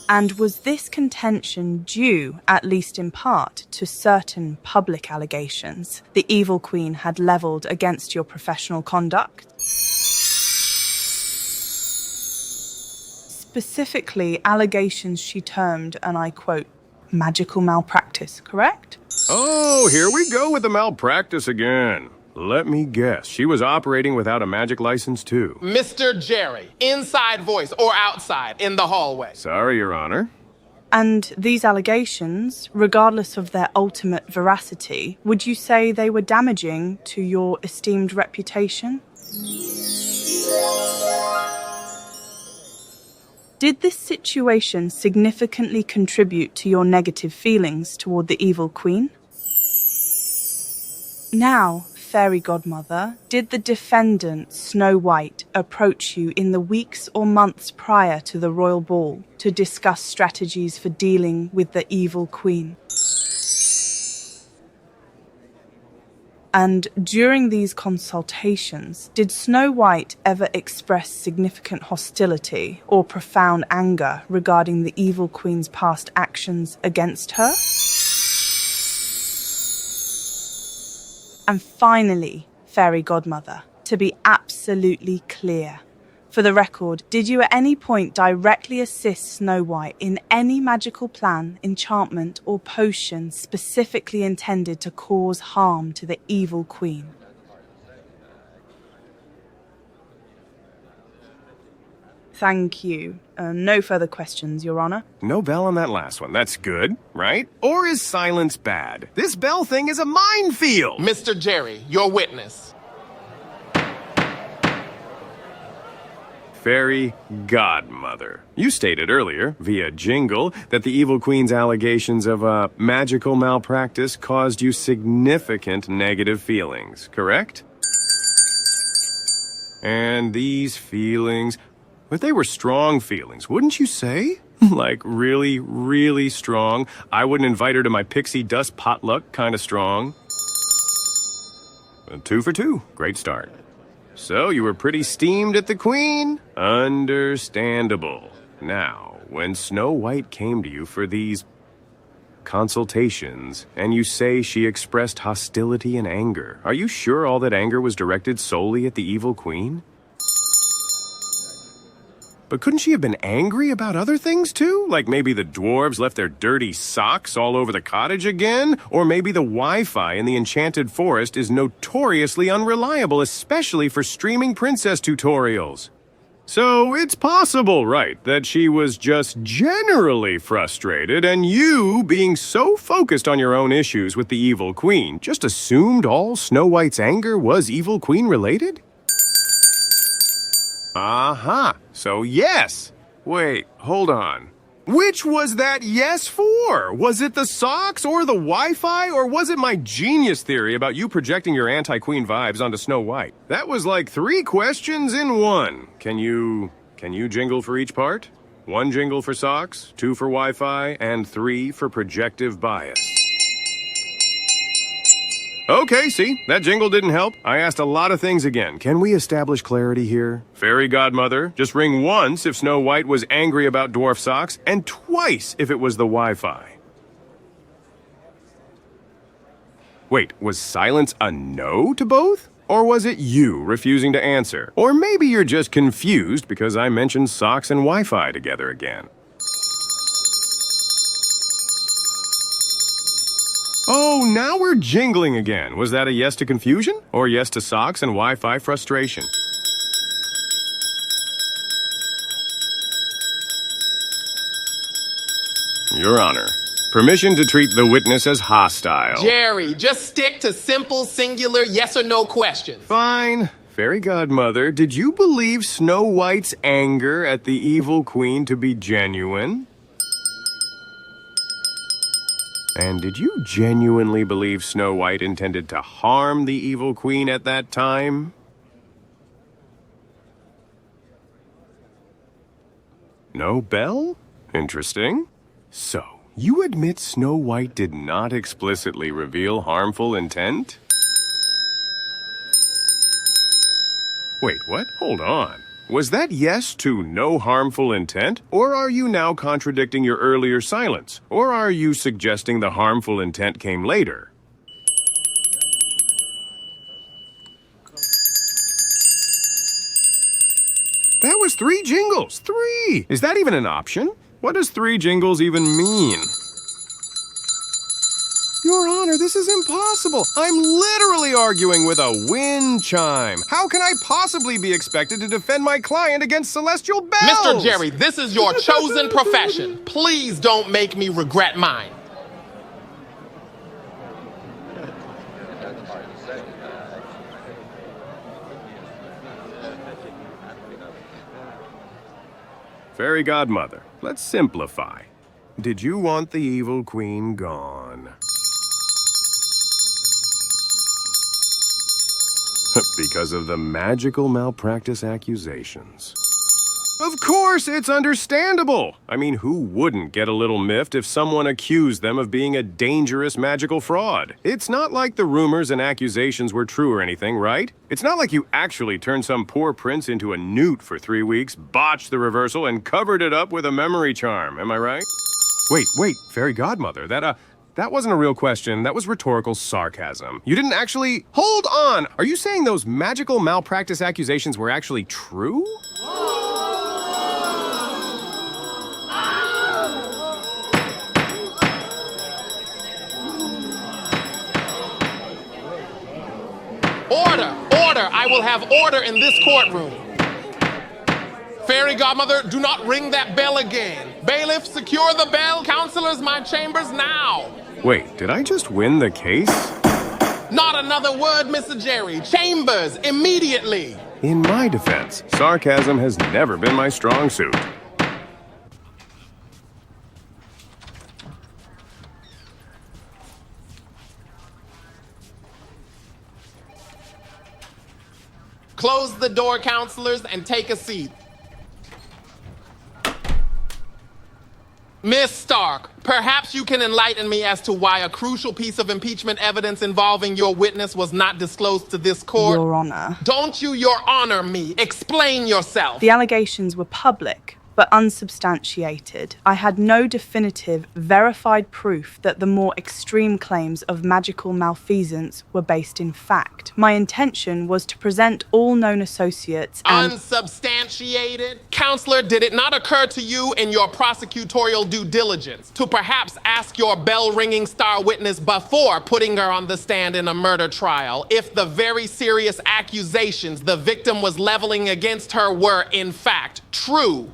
And was this contention due, at least in part, to certain public allegations the evil queen had levelled against your professional conduct? Specifically, allegations she termed, and I quote, magical malpractice, correct? Oh, here we go with the malpractice again. Let me guess, she was operating without a magic license too. Mr. Jerry, inside voice or outside in the hallway. Sorry, Your Honor. And these allegations, regardless of their ultimate veracity, would you say they were damaging to your esteemed reputation? Did this situation significantly contribute to your negative feelings toward the evil queen? Now, Fairy Godmother, did the defendant, Snow White, approach you in the weeks or months prior to the royal ball to discuss strategies for dealing with the evil queen? And during these consultations, did Snow White ever express significant hostility or profound anger regarding the evil queen's past actions against her? And finally, Fairy Godmother, to be absolutely clear, for the record, did you at any point directly assist Snow White in any magical plan, enchantment, or potion specifically intended to cause harm to the evil queen? Thank you. No further questions, Your Honor. No bell on that last one. That's good, right? Or is silence bad? This bell thing is a minefield! Mr. Jerry, your witness. Fairy Godmother. You stated earlier, via jingle, that the evil queen's allegations of magical malpractice caused you significant negative feelings, correct? And these feelings, but they were strong feelings, wouldn't you say? Like really, really strong. I wouldn't invite her to my pixie dust potluck kind of strong. 2 for 2. Great start. So you were pretty steamed at the Queen? Understandable. Now, when Snow White came to you for these consultations, and you say she expressed hostility and anger, are you sure all that anger was directed solely at the evil Queen? But couldn't she have been angry about other things too? Like maybe the dwarves left their dirty socks all over the cottage again? Or maybe the Wi-Fi in the Enchanted Forest is notoriously unreliable, especially for streaming princess tutorials. So it's possible, right, that she was just generally frustrated, and you, being so focused on your own issues with the evil Queen, just assumed all Snow White's anger was evil Queen related? Aha, so yes. Wait, hold on. Which was that yes for? Was it the socks or the Wi-Fi, or was it my genius theory about you projecting your anti-Queen vibes onto Snow White? That was like 3 questions in 1. Can you jingle for each part? 1 jingle for socks, 2 for Wi-Fi, and 3 for projective bias. Okay, see, that jingle didn't help. I asked a lot of things again. Can we establish clarity here? Fairy Godmother, just ring once if Snow White was angry about dwarf socks, and twice if it was the Wi-Fi. Wait, was silence a no to both? Or was it you refusing to answer? Or maybe you're just confused because I mentioned socks and Wi-Fi together again. Oh, now we're jingling again. Was that a yes to confusion? Or yes to socks and Wi-Fi frustration? Your Honor, permission to treat the witness as hostile. Jerry, just stick to simple, singular, yes or no questions. Fine. Fairy Godmother, did you believe Snow White's anger at the evil Queen to be genuine? And did you genuinely believe Snow White intended to harm the evil Queen at that time? No bell? Interesting. So, you admit Snow White did not explicitly reveal harmful intent? Wait, what? Hold on. Was that yes to no harmful intent? Or are you now contradicting your earlier silence? Or are you suggesting the harmful intent came later? That was 3 jingles. 3! Is that even an option? What does 3 jingles even mean? Your Honor, this is impossible. I'm literally arguing with a wind chime. How can I possibly be expected to defend my client against celestial bells? Mr. Jerry, this is your chosen profession. Please don't make me regret mine. Fairy Godmother, let's simplify. Did you want the evil Queen gone? Because of the magical malpractice accusations. Of course, it's understandable. I mean, who wouldn't get a little miffed if someone accused them of being a dangerous magical fraud? It's not like the rumors and accusations were true or anything, right? It's not like you actually turned some poor prince into a newt for 3 weeks, botched the reversal, and covered it up with a memory charm, am I right? Wait, Fairy Godmother, that wasn't a real question. That was rhetorical sarcasm. You didn't actually... Hold on! Are you saying those magical malpractice accusations were actually true? Order! Order! I will have order in this courtroom. Fairy Godmother, do not ring that bell again. Bailiff, secure the bell. Counselors, my chambers now. Wait, did I just win the case? Not another word, Mr. Jerry. Chambers, immediately. In my defense, sarcasm has never been my strong suit. Close the door, counselors, and take a seat. Miss Stark, perhaps you can enlighten me as to why a crucial piece of impeachment evidence involving your witness was not disclosed to this court. Your Honor. Don't you, Your Honor, me. Explain yourself. The allegations were public, but unsubstantiated. I had no definitive, verified proof that the more extreme claims of magical malfeasance were based in fact. My intention was to present all known associates and— Unsubstantiated? Counselor, did it not occur to you in your prosecutorial due diligence to perhaps ask your bell-ringing star witness before putting her on the stand in a murder trial if the very serious accusations the victim was leveling against her were, in fact, true?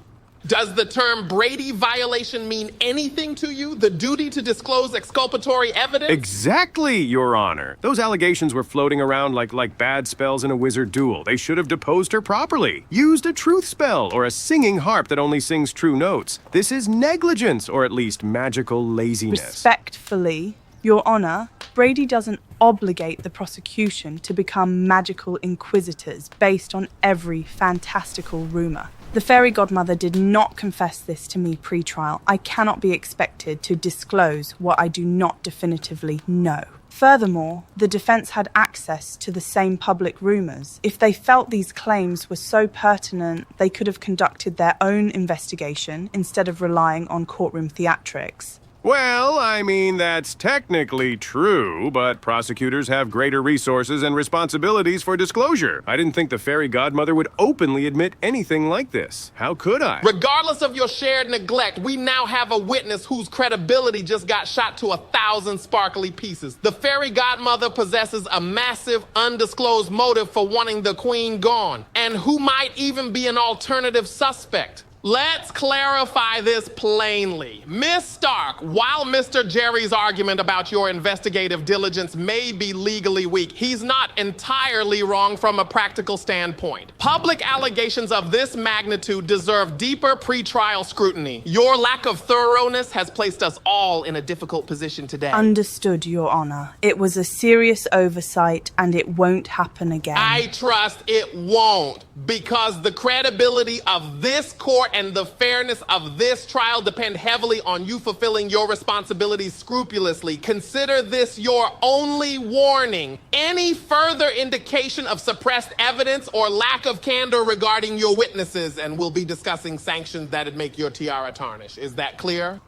Does the term Brady violation mean anything to you? The duty to disclose exculpatory evidence? Exactly, Your Honor. Those allegations were floating around like bad spells in a wizard duel. They should have deposed her properly. Used a truth spell or a singing harp that only sings true notes. This is negligence, or at least magical laziness. Respectfully, Your Honor, Brady doesn't obligate the prosecution to become magical inquisitors based on every fantastical rumor. The fairy godmother did not confess this to me pre-trial. I cannot be expected to disclose what I do not definitively know. Furthermore, the defense had access to the same public rumors. If they felt these claims were so pertinent, they could have conducted their own investigation instead of relying on courtroom theatrics. Well, I mean, that's technically true, but prosecutors have greater resources and responsibilities for disclosure. I didn't think the fairy godmother would openly admit anything like this. How could I? Regardless of your shared neglect, we now have a witness whose credibility just got shot to 1,000 sparkly pieces. The fairy godmother possesses a massive, undisclosed motive for wanting the queen gone, and who might even be an alternative suspect. Let's clarify this plainly. Miss Stark, while Mr. Jerry's argument about your investigative diligence may be legally weak, he's not entirely wrong from a practical standpoint. Public allegations of this magnitude deserve deeper pretrial scrutiny. Your lack of thoroughness has placed us all in a difficult position today. Understood, Your Honor. It was a serious oversight and it won't happen again. I trust it won't, because the credibility of this court and the fairness of this trial depend heavily on you fulfilling your responsibilities scrupulously. Consider this your only warning. Any further indication of suppressed evidence or lack of candor regarding your witnesses, and we'll be discussing sanctions that'd make your tiara tarnish. Is that clear?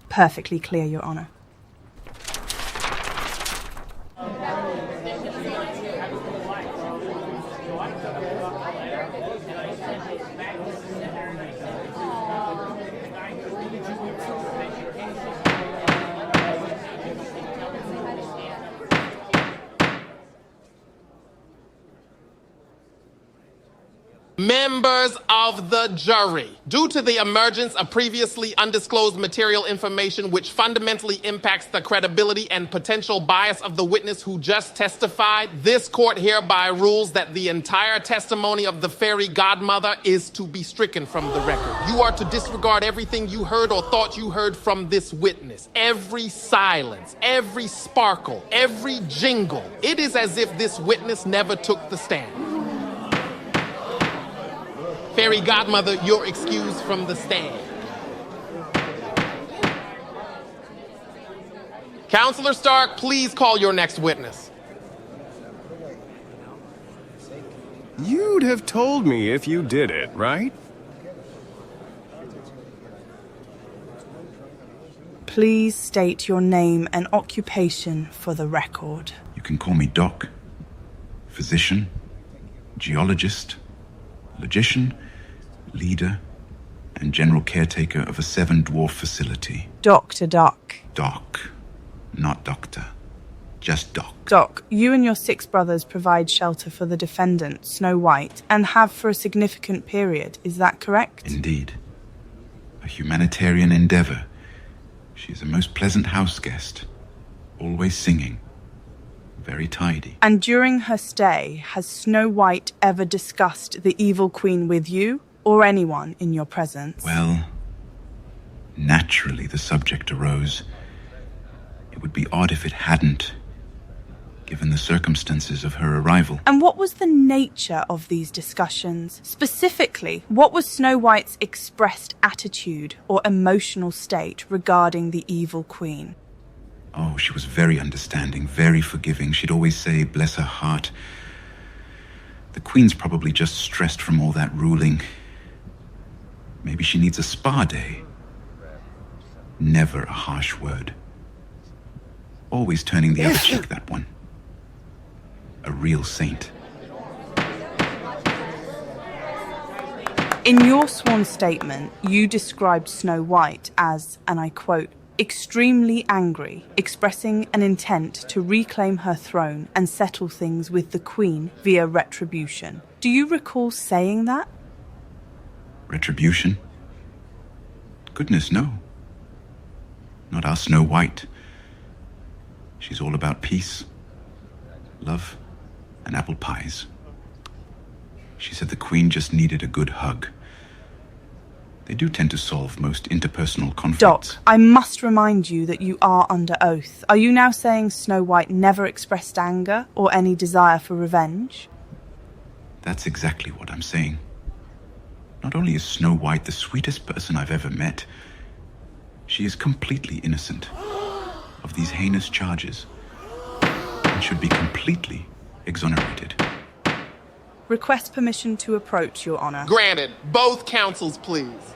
Perfectly clear, Your Honor. Members of the jury, due to the emergence of previously undisclosed material information which fundamentally impacts the credibility and potential bias of the witness who just testified, this court hereby rules that the entire testimony of the fairy godmother is to be stricken from the record. You are to disregard everything you heard or thought you heard from this witness. Every silence, every sparkle, every jingle. It is as if this witness never took the stand. Fairy godmother, you're excused from the stand. Counselor Stark, please call your next witness. You'd have told me if you did it, right? Please state your name and occupation for the record. You can call me Doc, physician, geologist, logician, leader, and general caretaker of a 7-dwarf facility. Dr. Duck. Doc, not doctor. Just Doc. Doc, you and your 6 brothers provide shelter for the defendant, Snow White, and have for a significant period. Is that correct? Indeed. A humanitarian endeavor. She is a most pleasant house guest, always singing, very tidy. And during her stay, has Snow White ever discussed the evil queen with you or anyone in your presence? Well, naturally the subject arose. It would be odd if it hadn't. given the circumstances of her arrival. And what was the nature of these discussions? Specifically, what was Snow White's expressed attitude or emotional state regarding the evil queen? Oh, she was very understanding, very forgiving. She'd always say, bless her heart. The queen's probably just stressed from all that ruling. Maybe she needs a spa day. Never a harsh word. Always turning the other cheek, that one. A real saint. In your sworn statement, you described Snow White as, and I quote, extremely angry, expressing an intent to reclaim her throne and settle things with the Queen via retribution. Do you recall saying that? Retribution? Goodness, no. Not our Snow White. She's all about peace, love, and apple pies. She said the Queen just needed a good hug. They do tend to solve most interpersonal conflicts. Doc, I must remind you that you are under oath. Are you now saying Snow White never expressed anger or any desire for revenge? That's exactly what I'm saying. Not only is Snow White the sweetest person I've ever met, she is completely innocent of these heinous charges and should be completely exonerated. Request permission to approach, Your Honor. Granted. Both counsels, please.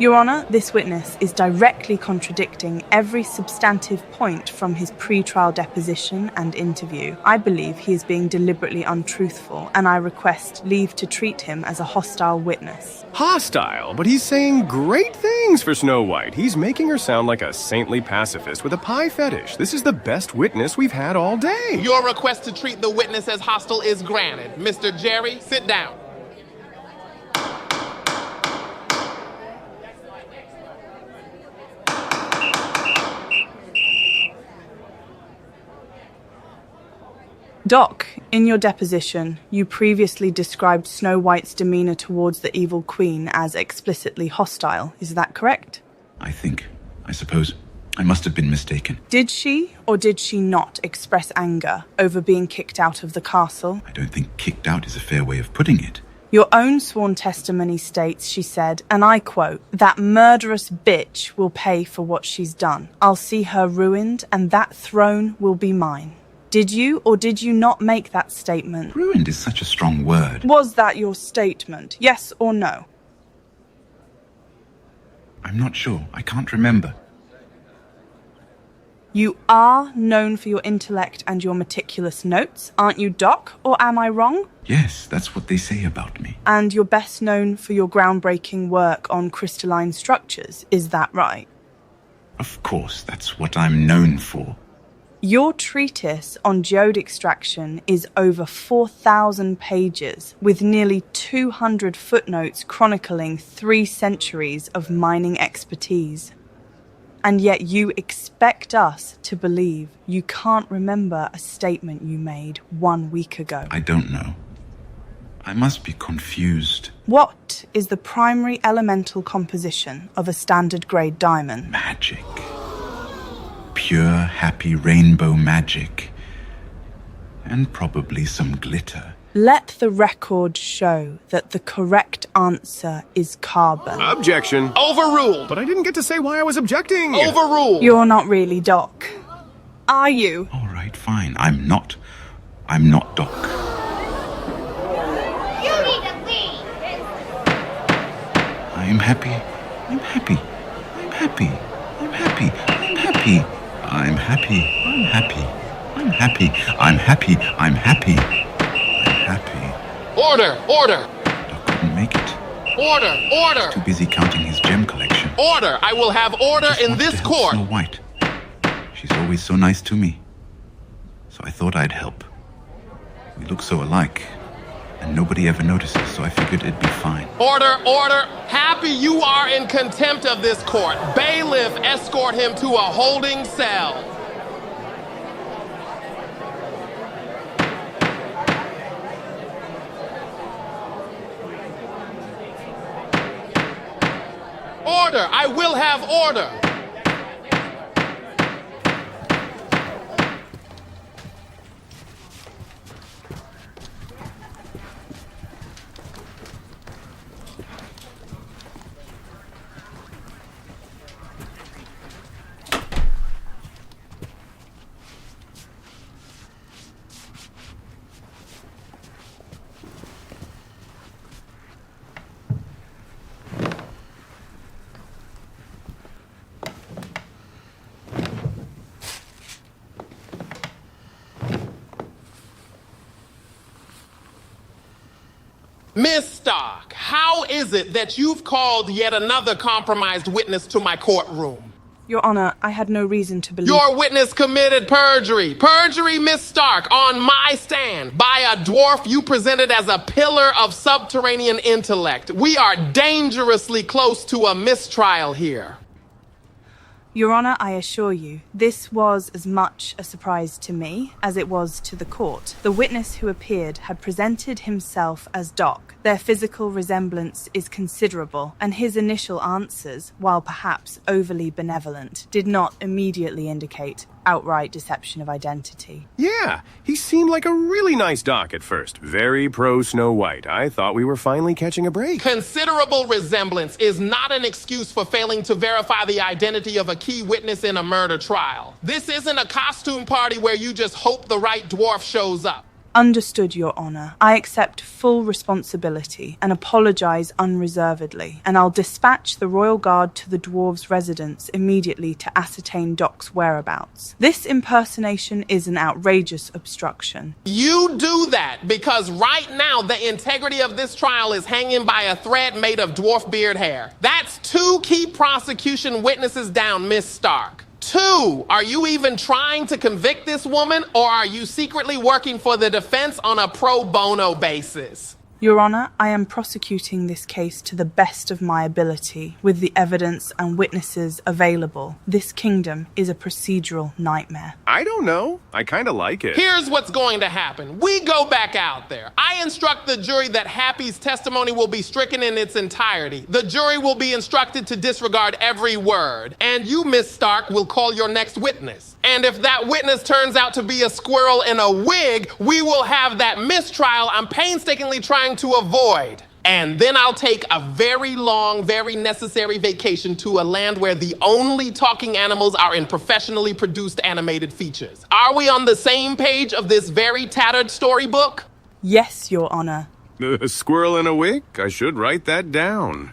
Your Honor, this witness is directly contradicting every substantive point from his pre-trial deposition and interview. I believe he is being deliberately untruthful, and I request leave to treat him as a hostile witness. Hostile, but he's saying great things for Snow White. He's making her sound like a saintly pacifist with a pie fetish. This is the best witness we've had all day. Your request to treat the witness as hostile is granted. Mr. Jerry, sit down. Doc, in your deposition, you previously described Snow White's demeanor towards the evil queen as explicitly hostile. Is that correct? I suppose. I must have been mistaken. Did she or did she not express anger over being kicked out of the castle? I don't think kicked out is a fair way of putting it. Your own sworn testimony states she said, and I quote, "That murderous bitch will pay for what she's done. I'll see her ruined and that throne will be mine." Did you or did you not make that statement? Ruined is such a strong word. Was that your statement? Yes or no? I'm not sure. I can't remember. You are known for your intellect and your meticulous notes, aren't you, Doc? Or am I wrong? Yes, that's what they say about me. And you're best known for your groundbreaking work on crystalline structures, is that right? Of course, that's what I'm known for. Your treatise on geode extraction is over 4,000 pages, with nearly 200 footnotes chronicling 3 centuries of mining expertise. And yet you expect us to believe you can't remember a statement you made 1 week ago. I don't know. I must be confused. What is the primary elemental composition of a standard grade diamond? Magic. Pure, happy rainbow magic. And probably some glitter. Let the record show that the correct answer is carbon. Objection. Overruled. But I didn't get to say why I was objecting. Overruled. You're not really Doc. Are you? All right, fine. I'm not Doc. You need to leave. I'm happy. I'm happy. I'm happy. I'm happy. I'm happy. I'm happy. I'm happy. I'm happy. I'm happy. I'm happy. I'm happy. Order. Order. Doc couldn't make it. Order. Order. Too busy counting his gem collection. Order. I will have order Just in wanted this to help court. Snow White. She's always so nice to me. So I thought I'd help. We look so alike. And nobody ever notices, so I figured it'd be fine. Order, order. Happy you are in contempt of this court. Bailiff, escort him to a holding cell. Order! I will have order! Miss Stark, how is it that you've called yet another compromised witness to my courtroom? Your Honor, I had no reason to believe... Your witness committed perjury. Perjury, Miss Stark, on my stand, by a dwarf you presented as a pillar of subterranean intellect. We are dangerously close to a mistrial here. Your Honor, I assure you, this was as much a surprise to me as it was to the court. The witness who appeared had presented himself as Doc. Their physical resemblance is considerable, and his initial answers, while perhaps overly benevolent, did not immediately indicate outright deception of identity. Yeah, he seemed like a really nice doc at first. Very pro-Snow White. I thought we were finally catching a break. Considerable resemblance is not an excuse for failing to verify the identity of a key witness in a murder trial. This isn't a costume party where you just hope the right dwarf shows up. Understood, Your Honor. I accept full responsibility and apologize unreservedly, and I'll dispatch the Royal Guard to the dwarves' residence immediately to ascertain Doc's whereabouts. This impersonation is an outrageous obstruction. You do that because right now the integrity of this trial is hanging by a thread made of dwarf beard hair. That's 2 key prosecution witnesses down, Miss Stark. 2, are you even trying to convict this woman, or are you secretly working for the defense on a pro bono basis? Your Honor, I am prosecuting this case to the best of my ability, with the evidence and witnesses available. This kingdom is a procedural nightmare. I don't know. I kind of like it. Here's what's going to happen. We go back out there. I instruct the jury that Happy's testimony will be stricken in its entirety. The jury will be instructed to disregard every word. And you, Miss Stark, will call your next witness. And if that witness turns out to be a squirrel in a wig, we will have that mistrial I'm painstakingly trying to avoid. And then I'll take a very long, very necessary vacation to a land where the only talking animals are in professionally produced animated features. Are we on the same page of this very tattered storybook? Yes, Your Honor. A squirrel in a wig? I should write that down.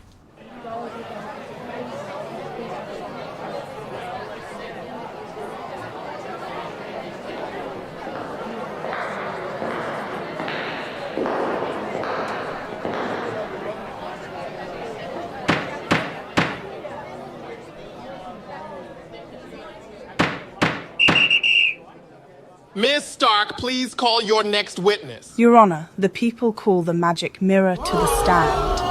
Miss Stark, please call your next witness. Your Honor, the people call the magic mirror to the stand.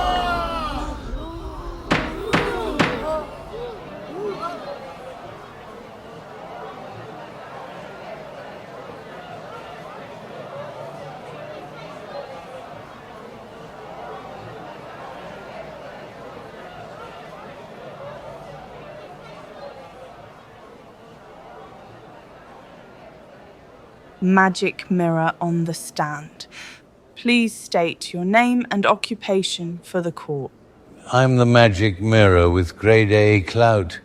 Magic mirror on the stand. Please state your name and occupation for the court. I'm the magic mirror with grade A clout,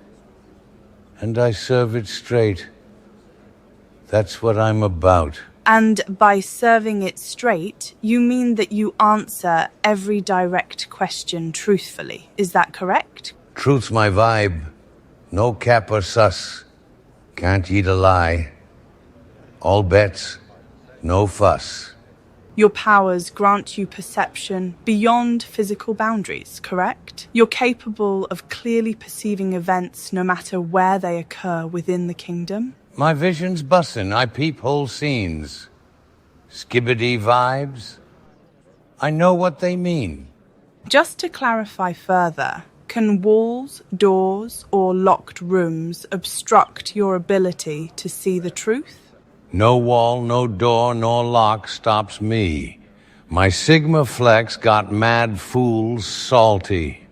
and I serve it straight. That's what I'm about. And by serving it straight, you mean that you answer every direct question truthfully. Is that correct? Truth's my vibe. No cap or sus. Can't eat a lie. All bets, no fuss. Your powers grant you perception beyond physical boundaries, correct? You're capable of clearly perceiving events no matter where they occur within the kingdom? My vision's bussin', I peep whole scenes. Skibbity vibes. I know what they mean. Just to clarify further, can walls, doors, or locked rooms obstruct your ability to see the truth? No wall, no door, nor lock stops me. My Sigma Flex got mad fools salty.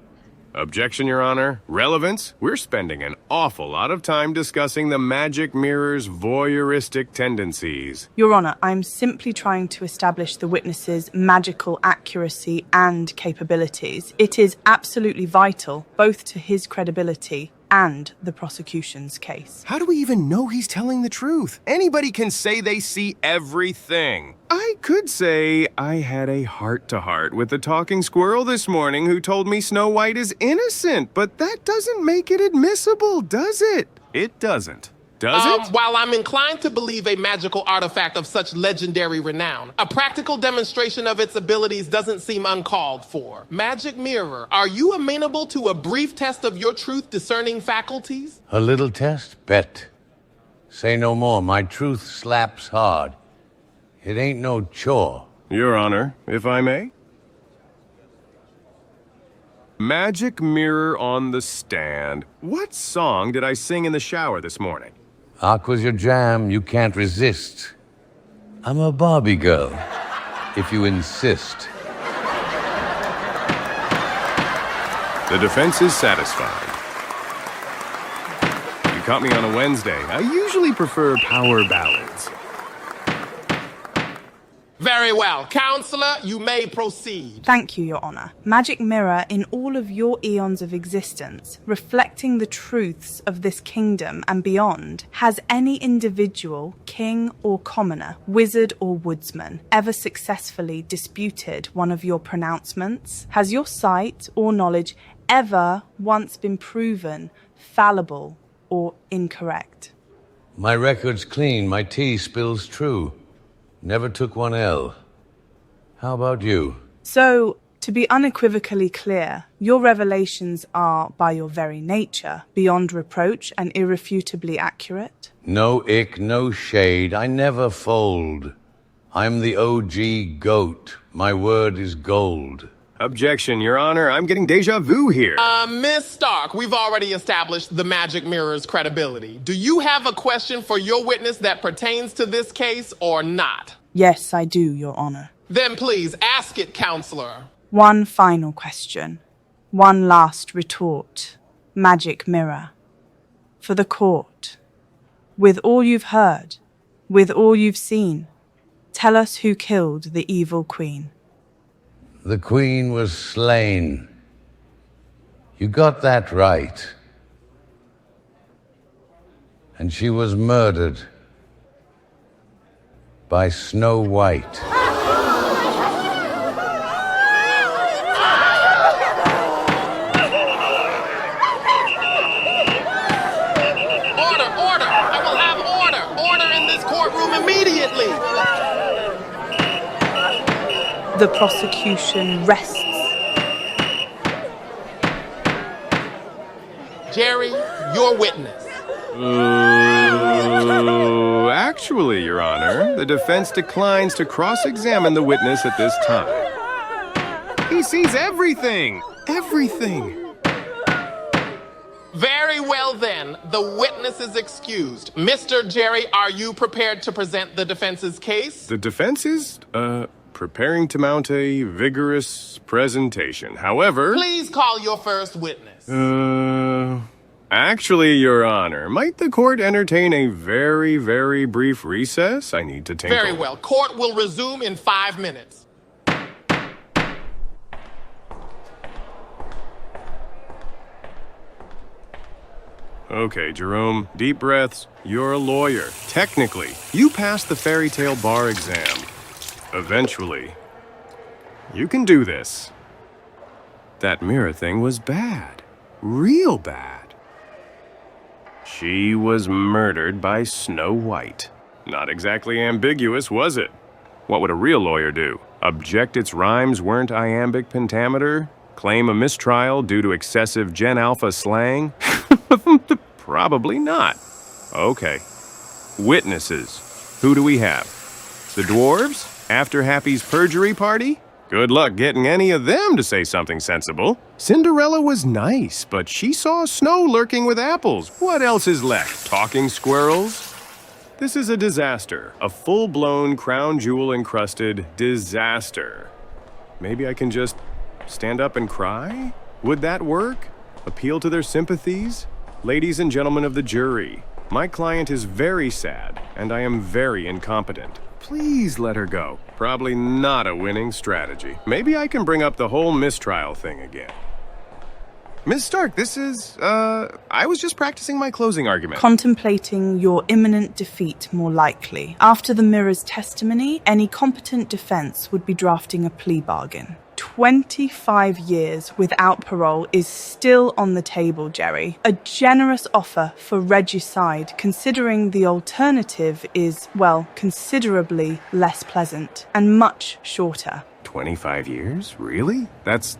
Objection, Your Honor. Relevance? We're spending an awful lot of time discussing the magic mirror's voyeuristic tendencies. Your Honour, I'm simply trying to establish the witness's magical accuracy and capabilities. It is absolutely vital, both to his credibility and the prosecution's case. How do we even know he's telling the truth? Anybody can say they see everything. I could say I had a heart-to-heart with the talking squirrel this morning who told me Snow White is innocent, but that doesn't make it admissible, does it? It doesn't. Does it? While I'm inclined to believe a magical artifact of such legendary renown, a practical demonstration of its abilities doesn't seem uncalled for. Magic Mirror, are you amenable to a brief test of your truth-discerning faculties? A little test? Bet. Say no more. My truth slaps hard. It ain't no chore. Your Honor, if I may? Magic Mirror on the stand. What song did I sing in the shower this morning? Aqua's your jam, you can't resist. I'm a Barbie girl, if you insist. The defense is satisfied. You caught me on a Wednesday. I usually prefer power ballads. Very well. Counselor, you may proceed. Thank you, Your Honour. Magic Mirror in all of your eons of existence, reflecting the truths of this kingdom and beyond, has any individual, king or commoner, wizard or woodsman, ever successfully disputed one of your pronouncements? Has your sight or knowledge ever once been proven fallible or incorrect? My record's clean, my tea spills true. Never took one L. How about you? So, to be unequivocally clear, your revelations are, by your very nature, beyond reproach and irrefutably accurate? No ick, no shade, I never fold. I'm the OG goat. My word is gold. Objection, Your Honor. I'm getting deja vu here. Miss Stark, we've already established the Magic Mirror's credibility. Do you have a question for your witness that pertains to this case or not? Yes, I do, Your Honour. Then please ask it, Counselor. One final question. One last retort. Magic Mirror. For the court. With all you've heard, with all you've seen, tell us who killed the evil queen. The queen was slain. You got that right. And she was murdered by Snow White. Order, order! I will have order! Order in this courtroom immediately! The prosecution rests. Jerry, your witness. Actually, Your Honor, the defense declines to cross-examine the witness at this time. He sees everything! Everything! Very well then, the witness is excused. Mr. Jerry, are you prepared to present the defense's case? The defense is, preparing to mount a vigorous presentation. However... Please call your first witness. Actually, Your Honor, might the court entertain a very, very brief recess? I need to tinkle. Very well. Court will resume in 5 minutes. Okay, Jerome, deep breaths. You're a lawyer. Technically, you passed the Fairytale bar exam. Eventually. You can do this. That mirror thing was bad. Real bad. She was murdered by Snow White. Not exactly ambiguous, was it? What would a real lawyer do? Object its rhymes weren't iambic pentameter? Claim a mistrial due to excessive Gen Alpha slang? Probably not. Okay. Witnesses. Who do we have? The dwarves? After Happy's perjury party? Good luck getting any of them to say something sensible. Cinderella was nice, but she saw snow lurking with apples. What else is left? Talking squirrels? This is a disaster. A full-blown, crown jewel-encrusted disaster. Maybe I can just stand up and cry? Would that work? Appeal to their sympathies? Ladies and gentlemen of the jury, my client is very sad, and I am very incompetent. Please let her go. Probably not a winning strategy. Maybe I can bring up the whole mistrial thing again. Miss Stark, this is, I was just practicing my closing argument. Contemplating your imminent defeat more likely. After the mirror's testimony, any competent defense would be drafting a plea bargain. 25 years without parole is still on the table, Jerry. A generous offer for regicide, considering the alternative is, well, considerably less pleasant and much shorter. 25 years? Really? That's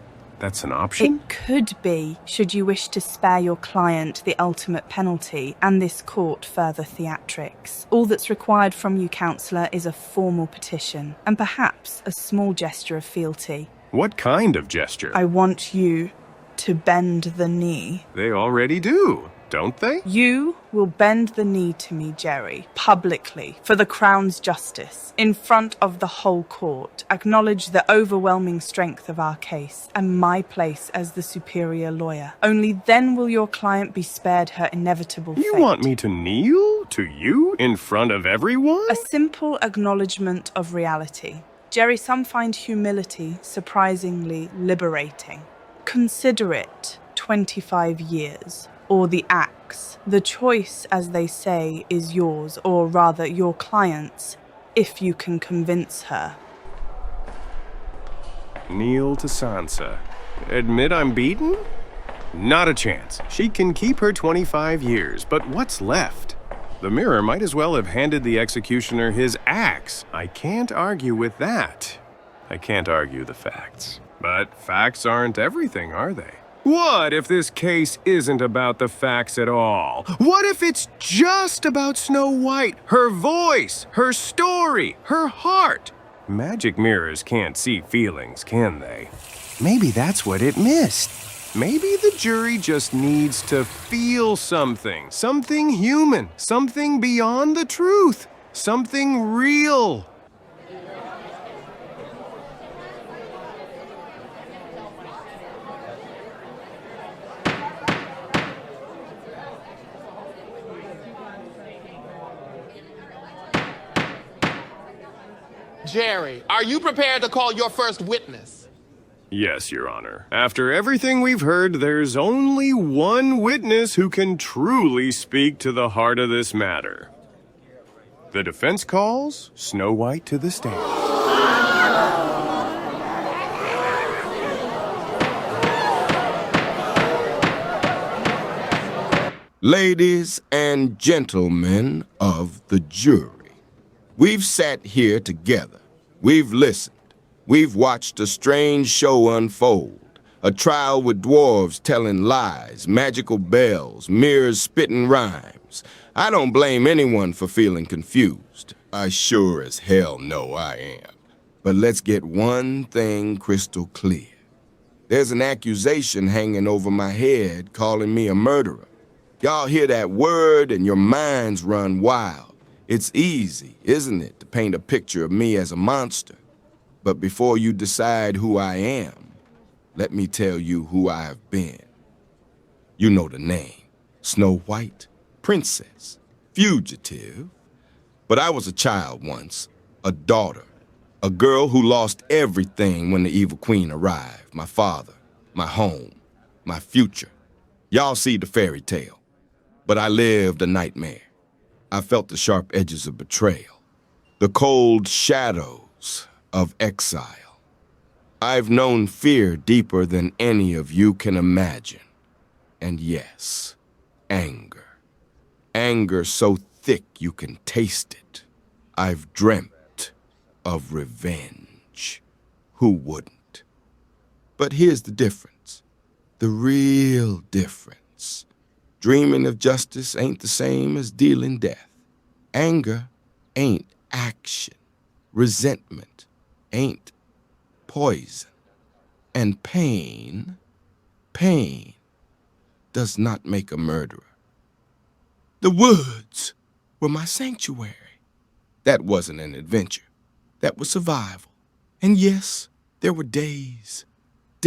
an option? It could be, should you wish to spare your client the ultimate penalty and this court further theatrics. All that's required from you, counsellor, is a formal petition and perhaps a small gesture of fealty. What kind of gesture? I want you to bend the knee. They already do, don't they? You will bend the knee to me, Jerry, publicly, for the Crown's justice, in front of the whole court. Acknowledge the overwhelming strength of our case and my place as the superior lawyer. Only then will your client be spared her inevitable fate. You want me to kneel to you in front of everyone? A simple acknowledgement of reality. Jerry, some find humility surprisingly liberating. Consider it 25 years, or the axe. The choice, as they say, is yours, or rather your client's, if you can convince her. Kneel to Sansa. Admit I'm beaten? Not a chance. She can keep her 25 years, but what's left? The mirror might as well have handed the executioner his axe. I can't argue with that. I can't argue the facts. But facts aren't everything, are they? What if this case isn't about the facts at all? What if it's just about Snow White, her voice, her story, her heart? Magic mirrors can't see feelings, can they? Maybe that's what it missed. Maybe the jury just needs to feel something. Something human. Something beyond the truth. Something real. Jerry, are you prepared to call your first witness? Yes, Your Honor. After everything we've heard, there's only one witness who can truly speak to the heart of this matter. The defense calls Snow White to the stand. Ladies and gentlemen of the jury, we've sat here together. We've listened. We've watched a strange show unfold. A trial with dwarves telling lies, magical bells, mirrors spitting rhymes. I don't blame anyone for feeling confused. I sure as hell know I am. But let's get one thing crystal clear. There's an accusation hanging over my head calling me a murderer. Y'all hear that word and your minds run wild. It's easy, isn't it, to paint a picture of me as a monster? But before you decide who I am, let me tell you who I have been. You know the name. Snow White, princess, fugitive. But I was a child once, a daughter, a girl who lost everything when the evil queen arrived. My father, my home, my future. Y'all see the fairy tale. But I lived a nightmare. I felt the sharp edges of betrayal, the cold shadows of exile. I've known fear deeper than any of you can imagine. And yes, anger. Anger so thick you can taste it. I've dreamt of revenge. Who wouldn't? But here's the difference. The real difference. Dreaming of justice ain't the same as dealing death. Anger ain't action. Resentment ain't poison. And pain does not make a murderer. The woods were my sanctuary. That wasn't an adventure. That was survival. And yes, there were days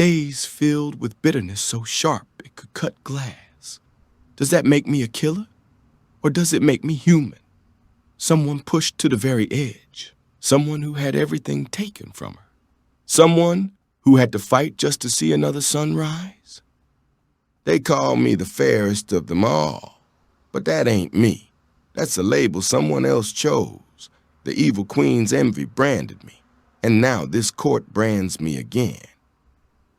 days filled with bitterness so sharp it could cut glass. Does that make me a killer? Or does it make me human? Someone pushed to the very edge. Someone who had everything taken from her. Someone who had to fight just to see another sunrise. They call me the fairest of them all, but that ain't me. That's a label someone else chose. The evil queen's envy branded me, and now this court brands me again.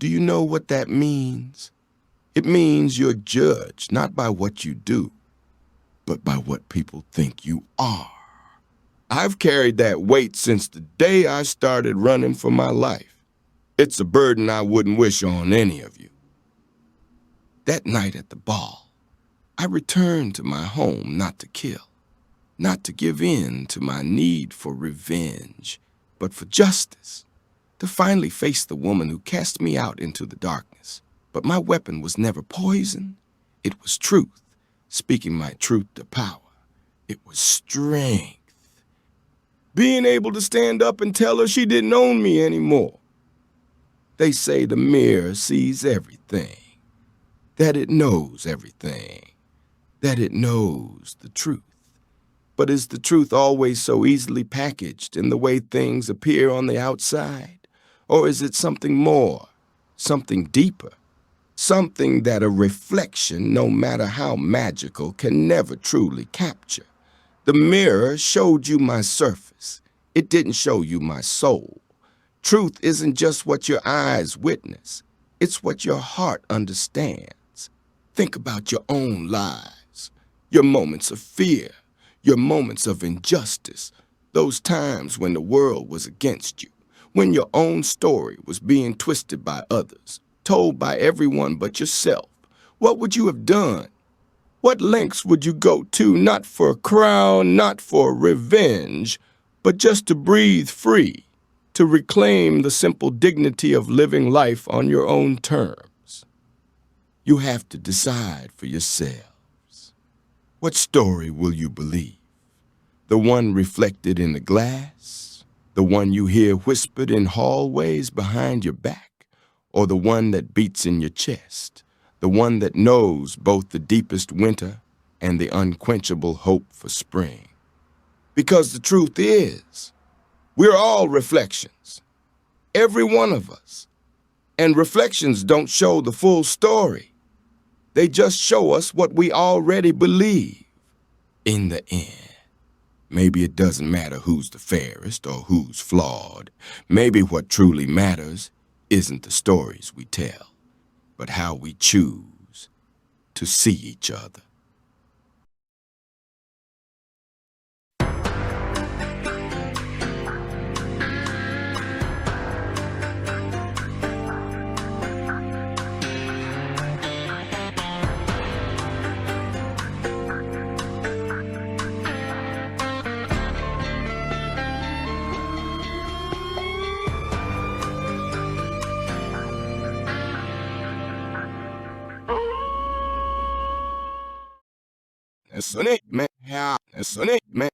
Do you know what that means? It means you're judged not by what you do, but by what people think you are. I've carried that weight since the day I started running for my life. It's a burden I wouldn't wish on any of you. That night at the ball, I returned to my home not to kill, not to give in to my need for revenge, but for justice, to finally face the woman who cast me out into the darkness. But my weapon was never poison. It was truth, speaking my truth to power. It was strength. Being able to stand up and tell her she didn't own me anymore. They say the mirror sees everything, that it knows everything, that it knows the truth. But is the truth always so easily packaged in the way things appear on the outside? Or is it something more, something deeper, something that a reflection, no matter how magical, can never truly capture? The mirror showed you my surface. It didn't show you my soul. Truth isn't just what your eyes witness. It's what your heart understands. Think about your own lives, your moments of fear, your moments of injustice, those times when the world was against you, when your own story was being twisted by others, told by everyone but yourself. What would you have done? What lengths would you go to, not for a crown, not for revenge, but just to breathe free, to reclaim the simple dignity of living life on your own terms? You have to decide for yourselves. What story will you believe? The one reflected in the glass? The one you hear whispered in hallways behind your back? Or the one that beats in your chest? The one that knows both the deepest winter and the unquenchable hope for spring? Because the truth is, we're all reflections, every one of us. And reflections don't show the full story. They just show us what we already believe. In the end, maybe it doesn't matter who's the fairest or who's flawed. Maybe what truly matters isn't the stories we tell, but how we choose to see each other. Sonnet, man,